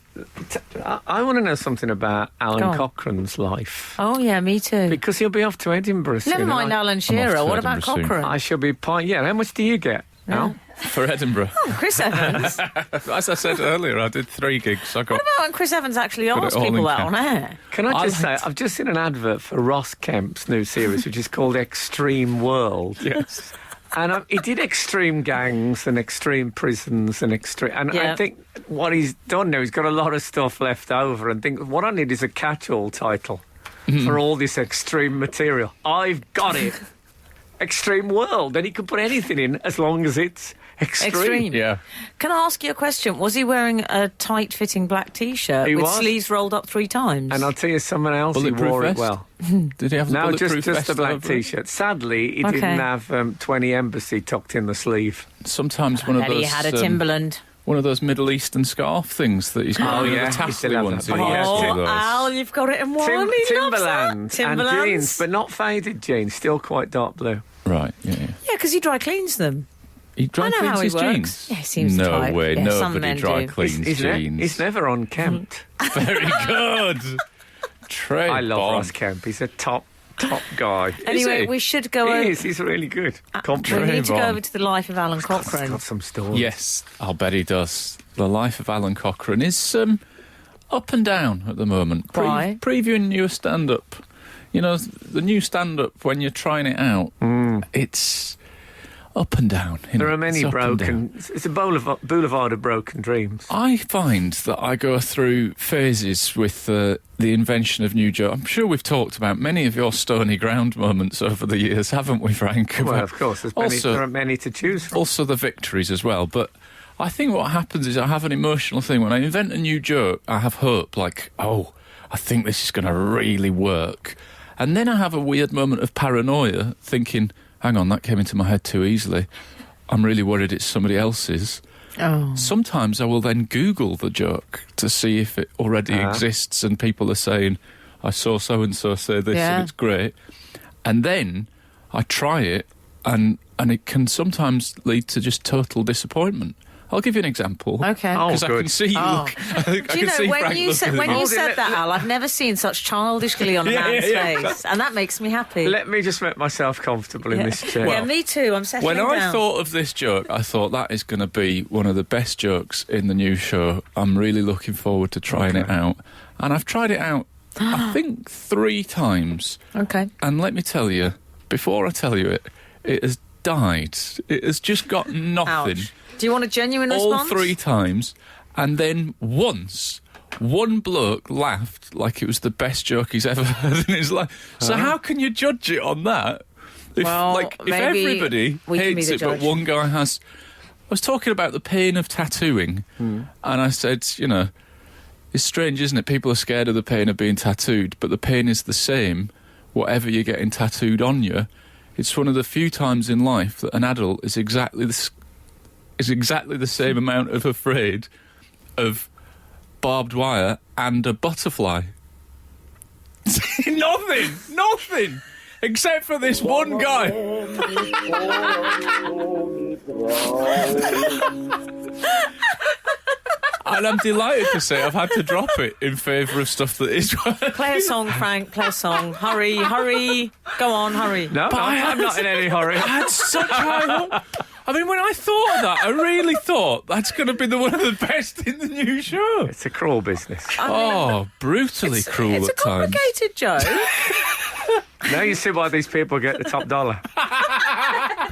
I want to know something about Go Alan on. Cochrane's life. Oh, yeah, me too. Because he'll be off to Edinburgh soon. Never mind and Alan off Shearer. to What about Edinburgh soon. Cochrane? I shall be... how much do you get, Al? For Edinburgh. Chris Evans. As I said earlier, I did 3 gigs. I got. What about when Chris Evans actually Got it asked all people in that cash. on air? Can I just say, liked- I've just seen an advert for Ross Kemp's new series, which is called Extreme World. Yes. And he did extreme gangs and extreme prisons and extreme... And Yeah. I think what he's done now, he's got a lot of stuff left over and think, what I need is a catch-all title for all this extreme material. I've got it. Extreme World. And he can put anything in as long as it's Extreme. Yeah. Can I ask you a question? Was he wearing a tight-fitting black T-shirt He with was. sleeves rolled up 3 times? And I'll tell you someone else who Bulletproof wore vest? it well. Did he have the No, bulletproof just vest a black over it? T-shirt. Sadly, he Okay. didn't have 20 Embassy tucked in the sleeve. Sometimes one of And those... he had a Timberland. one of those Middle Eastern scarf things that he's got. Oh, the yeah, he tassel did have ones. that. He used to do those. Al, you've got it in one. He loves Timberland that. and Timberlands. jeans, but not faded jeans, still quite dark blue. Right, yeah. Yeah, because he dry cleans them. He dry I know cleans how he his works. jeans? Yeah, he seems the No type. way, Yeah, some nobody men dry do. cleans jeans. He's never unkempt. Very good. Trey I love Bond. Ross Kemp. He's a top guy. Anyway, he? we should go He over. is. He's really good. We Compliment. need to go Bond. over to the life of Alan He's Cochrane. got some stories. Yes, I'll bet he does. The life of Alan Cochrane is up and down at the moment. Why? Previewing new stand-up. You know, the new stand-up, when you're trying it out, it's up and down. There are many It's up and down. broken. It's a boulevard of broken dreams. I find that I go through phases with the invention of new jokes. I'm sure we've talked about many of your stony ground moments over the years, haven't we, Frank? Well, of course, there are many to choose from. Also the victories as well. But I think what happens is I have an emotional thing. When I invent a new joke, I have hope, like, oh, I think this is going to really work. And then I have a weird moment of paranoia, thinking, hang on, that came into my head too easily. I'm really worried it's somebody else's. Oh. Sometimes I will then Google the joke to see if it already exists and people are saying, I saw so-and-so say this Yeah. and it's great. And then I try it and it can sometimes lead to just total disappointment. I'll give you an example. Okay. Oh, Because I good. can see you Oh. look. I Do you can know, see when Frank you looking said, at when me. you Oh, said let- that, Al, I've never seen such childish glee on a man's face. And that makes me happy. Let me just make myself comfortable in this chair. Yeah, me too. I'm settling When down. I thought of this joke, I thought that is going to be one of the best jokes in the new show. I'm really looking forward to trying it out. And I've tried it out, I think, 3 times. Okay. And let me tell you, before I tell you it has died. It has just got nothing. Ouch. Do you want a genuine All response? 3 times. And then once, one bloke laughed like it was the best joke he's ever heard in his life. So how can you judge it on that? If, Well, if maybe everybody we can be hates the it, but judge. one guy has... I was talking about the pain of tattooing, and I said, you know, it's strange, isn't it? People are scared of the pain of being tattooed, but the pain is the same, whatever you're getting tattooed on you. It's one of the few times in life that an adult is exactly the same amount of afraid of barbed wire and a butterfly. Nothing, except for this one guy. And I'm delighted to say I've had to drop it in favour of stuff that is... Play a song, Frank. Play a song. Hurry, hurry. Go on, hurry. No, I'm not in any hurry. I had such high hope. I mean, when I thought of that, I really thought that's going to be one of the best in the new show. It's a cruel business. Oh, brutally cruel It's a at times. complicated joke. Now you see why these people get the top dollar.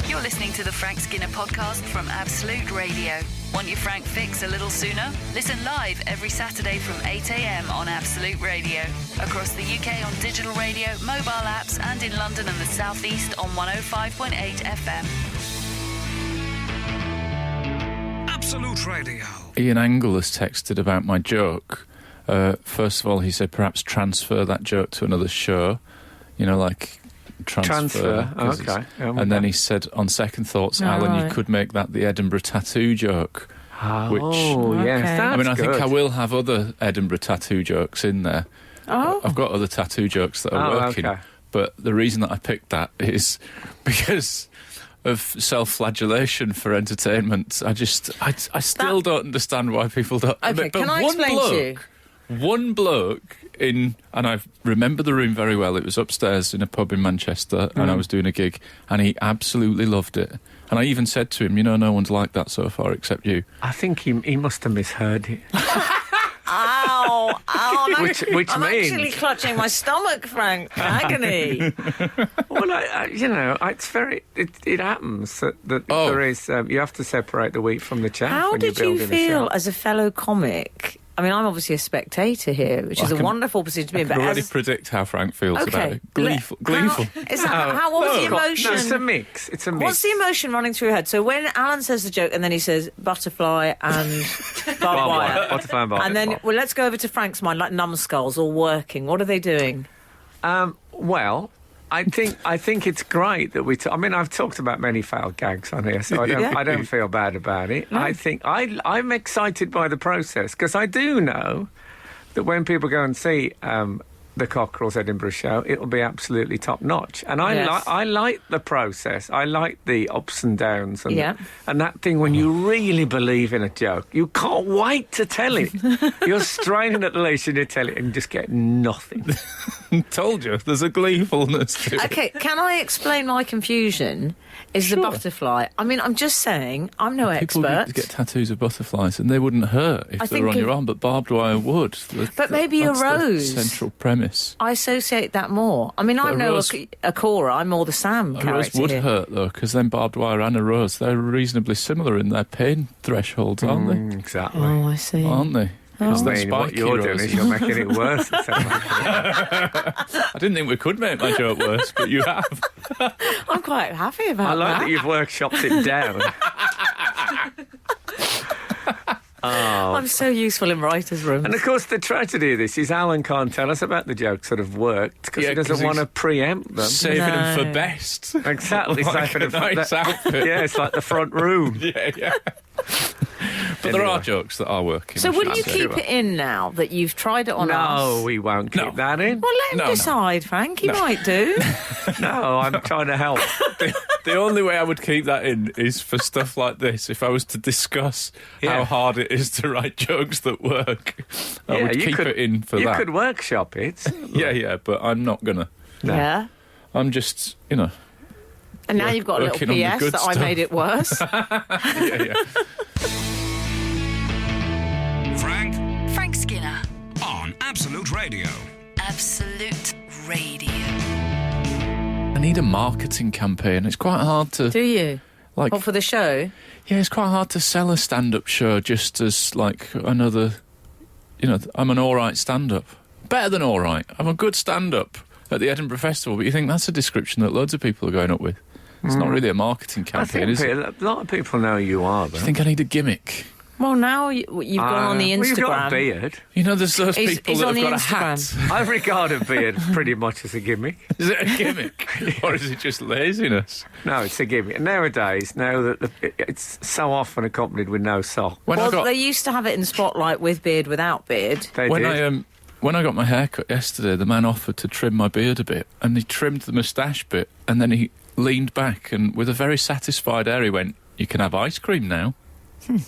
You're listening to the Frank Skinner podcast from Absolute Radio. Want your Frank fix a little sooner? Listen live every Saturday from 8 a.m. on Absolute Radio. Across the UK on digital radio, mobile apps, and in London and the South East on 105.8 FM. Absolute Radio. Ian Angle has texted about my joke. First of all, he said perhaps transfer that joke to another show. You know, like transfer. 'cause Okay. it's- Yeah, and then he said, on second thoughts, Alan, you right. could make that the Edinburgh tattoo joke. Oh, yes. Okay. That's I mean, I think good. I will have other Edinburgh tattoo jokes in there. Oh. I've got other tattoo jokes that are working. okay. But the reason that I picked that is because of self-flagellation for entertainment. I still don't understand why people don't. Okay, but can I one explain to you? One bloke and I remember the room very well. It was upstairs in a pub in Manchester, and I was doing a gig, and he absolutely loved it. And I even said to him, you know, no one's like that so far except you. I think he must have misheard it. Ow! Ow! Which I'm means- actually clutching my stomach, Frank. Agony. Well, it's very. It happens that Oh. there is. You have to separate the wheat from the chaff. How when did you're you building a feel show. as a fellow comic I mean, I'm obviously a spectator here, which is a wonderful position to be in. I can already predict how Frank feels about it. Gleeful. What was the emotion? No, it's a mix. What's the emotion running through your head? So when Alan says the joke and then he says butterfly and barbed wire. Butterfly and barbed wire. And then, well, let's go over to Frank's mind, like numbskulls all working. What are they doing? Well, I think it's great that I mean, I've talked about many failed gags on here, so I don't feel bad about it. No. I think I'm excited by the process because I do know that when people go and see the Cockerell's Edinburgh show, it'll be absolutely top notch. And I like the process. I like the ups and downs and that thing when you really believe in a joke. You can't wait to tell it. You're straining at the leash and you tell it and you just get nothing. Told you, there's a gleefulness to it. Okay, can I explain my confusion? Is the butterfly? I mean, I'm just saying, I'm no expert. People get tattoos of butterflies and they wouldn't hurt if they were on your arm, but barbed wire would. But maybe a rose. The central premise. I associate that more. I mean, I'm no Akora, I'm more the Sam character. A rose would hurt, though, because then barbed wire and a rose, they're reasonably similar in their pain thresholds, aren't they? Exactly. Oh, I see. Aren't they? I mean, what you're doing is you're making it worse. I didn't think we could make my joke worse, but you have. I'm quite happy about that. I like that you've workshopped it down. I'm so useful in writers' rooms. And of course, the tragedy of this is Alan can't tell us about the jokes that have worked because he doesn't want to preempt them. Saving them for best. Exactly. Like a nice outfit. Yeah, it's like the front room. Yeah. But there are jokes that are working. So will you keep it in now that you've tried it on us? No, we won't keep that in. Well, let him decide, Frank. He might do. No, I'm trying to help. The only way I would keep that in is for stuff like this. If I was to discuss how hard it is to write jokes that work, I would keep it in for that. You could workshop it. Yeah, but I'm not going to. No. Yeah. I'm just, And now you've got a little PS that I made it worse. Yeah. Frank Skinner on Absolute Radio. Absolute Radio. I need a marketing campaign. It's quite hard to... Do you? Like, for the show? Yeah, it's quite hard to sell a stand-up show just as, like, another... I'm an all-right stand-up. Better than all right. I'm a good stand-up at the Edinburgh Festival, but you think that's a description that loads of people are going up with. It's not really a marketing campaign, is it? A lot of people know you are, though. Do you think I need a gimmick? Well, now you've gone on the Instagram. Well, you've got a beard. There's those people that have got a hat. I regard a beard pretty much as a gimmick. Is it a gimmick? Or is it just laziness? No, it's a gimmick. Nowadays, now that it's so often accompanied with no sock. They used to have it in Spotlight with beard, without beard. They did. When I got my hair cut yesterday, the man offered to trim my beard a bit, and he trimmed the moustache bit, and then he leaned back, and with a very satisfied air, he went, "You can have ice cream now."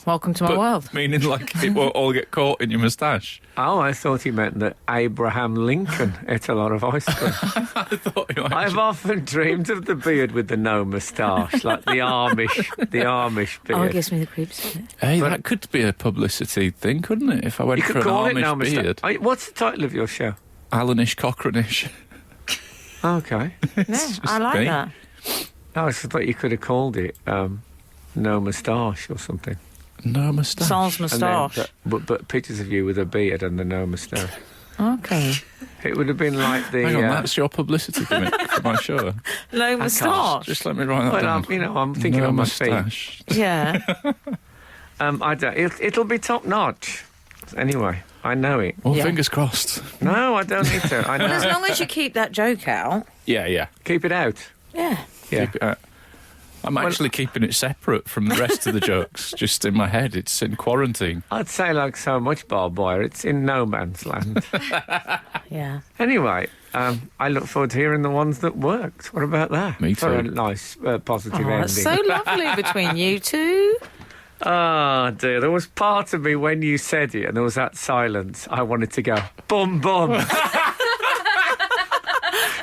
Welcome to my world. Meaning, like, it won't all get caught in your moustache. Oh, I thought he meant that Abraham Lincoln ate a lot of ice cream. I've often dreamed of the beard with the no moustache, like the Amish beard. Oh, it gives me the creeps. Hey, that could be a publicity thing, couldn't it? If I went for an Amish beard. What's the title of your show? Alanish Cochranish. Okay. Yeah, I like that. I thought you could have called it No Moustache or something. No moustache. Sans moustache. But pictures of you with a beard and the no moustache. Okay. It would have been like the... Hang on, that's your publicity gimmick for my show. No moustache. Just let me write that down. I'm thinking on my feet. Yeah. I don't. It'll be top notch. Anyway, I know it. Well, fingers crossed. No, I don't need to. I know. As long as you keep that joke out. Yeah. Keep it out. Yeah. Keep it out. I'm actually keeping it separate from the rest of the jokes, just in my head. It's in quarantine. I'd say, like so much barbed wire, it's in no man's land. Yeah. Anyway, I look forward to hearing the ones that worked. What about that? Me too. For a nice, positive ending. It's so lovely between you two. Oh, dear. There was part of me when you said it, and there was that silence. I wanted to go, bum, bum.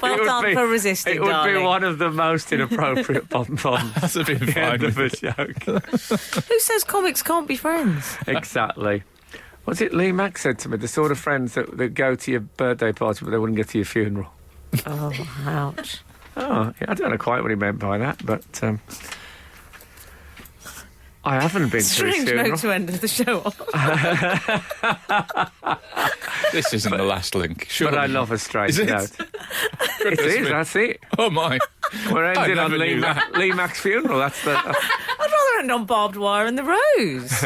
Well done for resisting, It would darling. be one of the most inappropriate bum-bums. That's a bit fine. End of a joke. Who says comics can't be friends? Exactly. What's it Lee Mack said to me? The sort of friends that go to your birthday party, but they wouldn't get to your funeral. Oh, ouch. Oh, yeah, I don't know quite what he meant by that, but... I haven't been to a Strange funeral. note to end the show on. This isn't the last link. Surely. But I love a strange Is it? note. It Goodness is, me. that's it. Oh, my. We're ending never on Lee, knew that. Lee Mack's funeral. That's the. I'd rather end on barbed wire and the rose.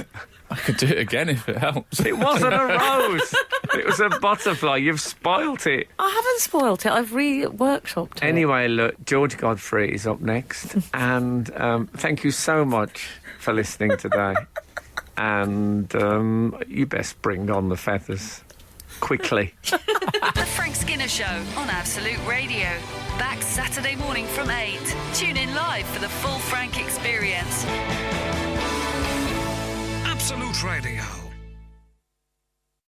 I could do it again if it helps. It wasn't a rose. It was a butterfly. You've spoilt it. I haven't spoilt it. I've re-workshopped it. Anyway, look, George Godfrey is up next. And thank you so much for listening today. And you best bring on the feathers quickly. The Frank Skinner Show on Absolute Radio. Back Saturday morning from 8. Tune in live for the full Frank experience. Absolute Radio.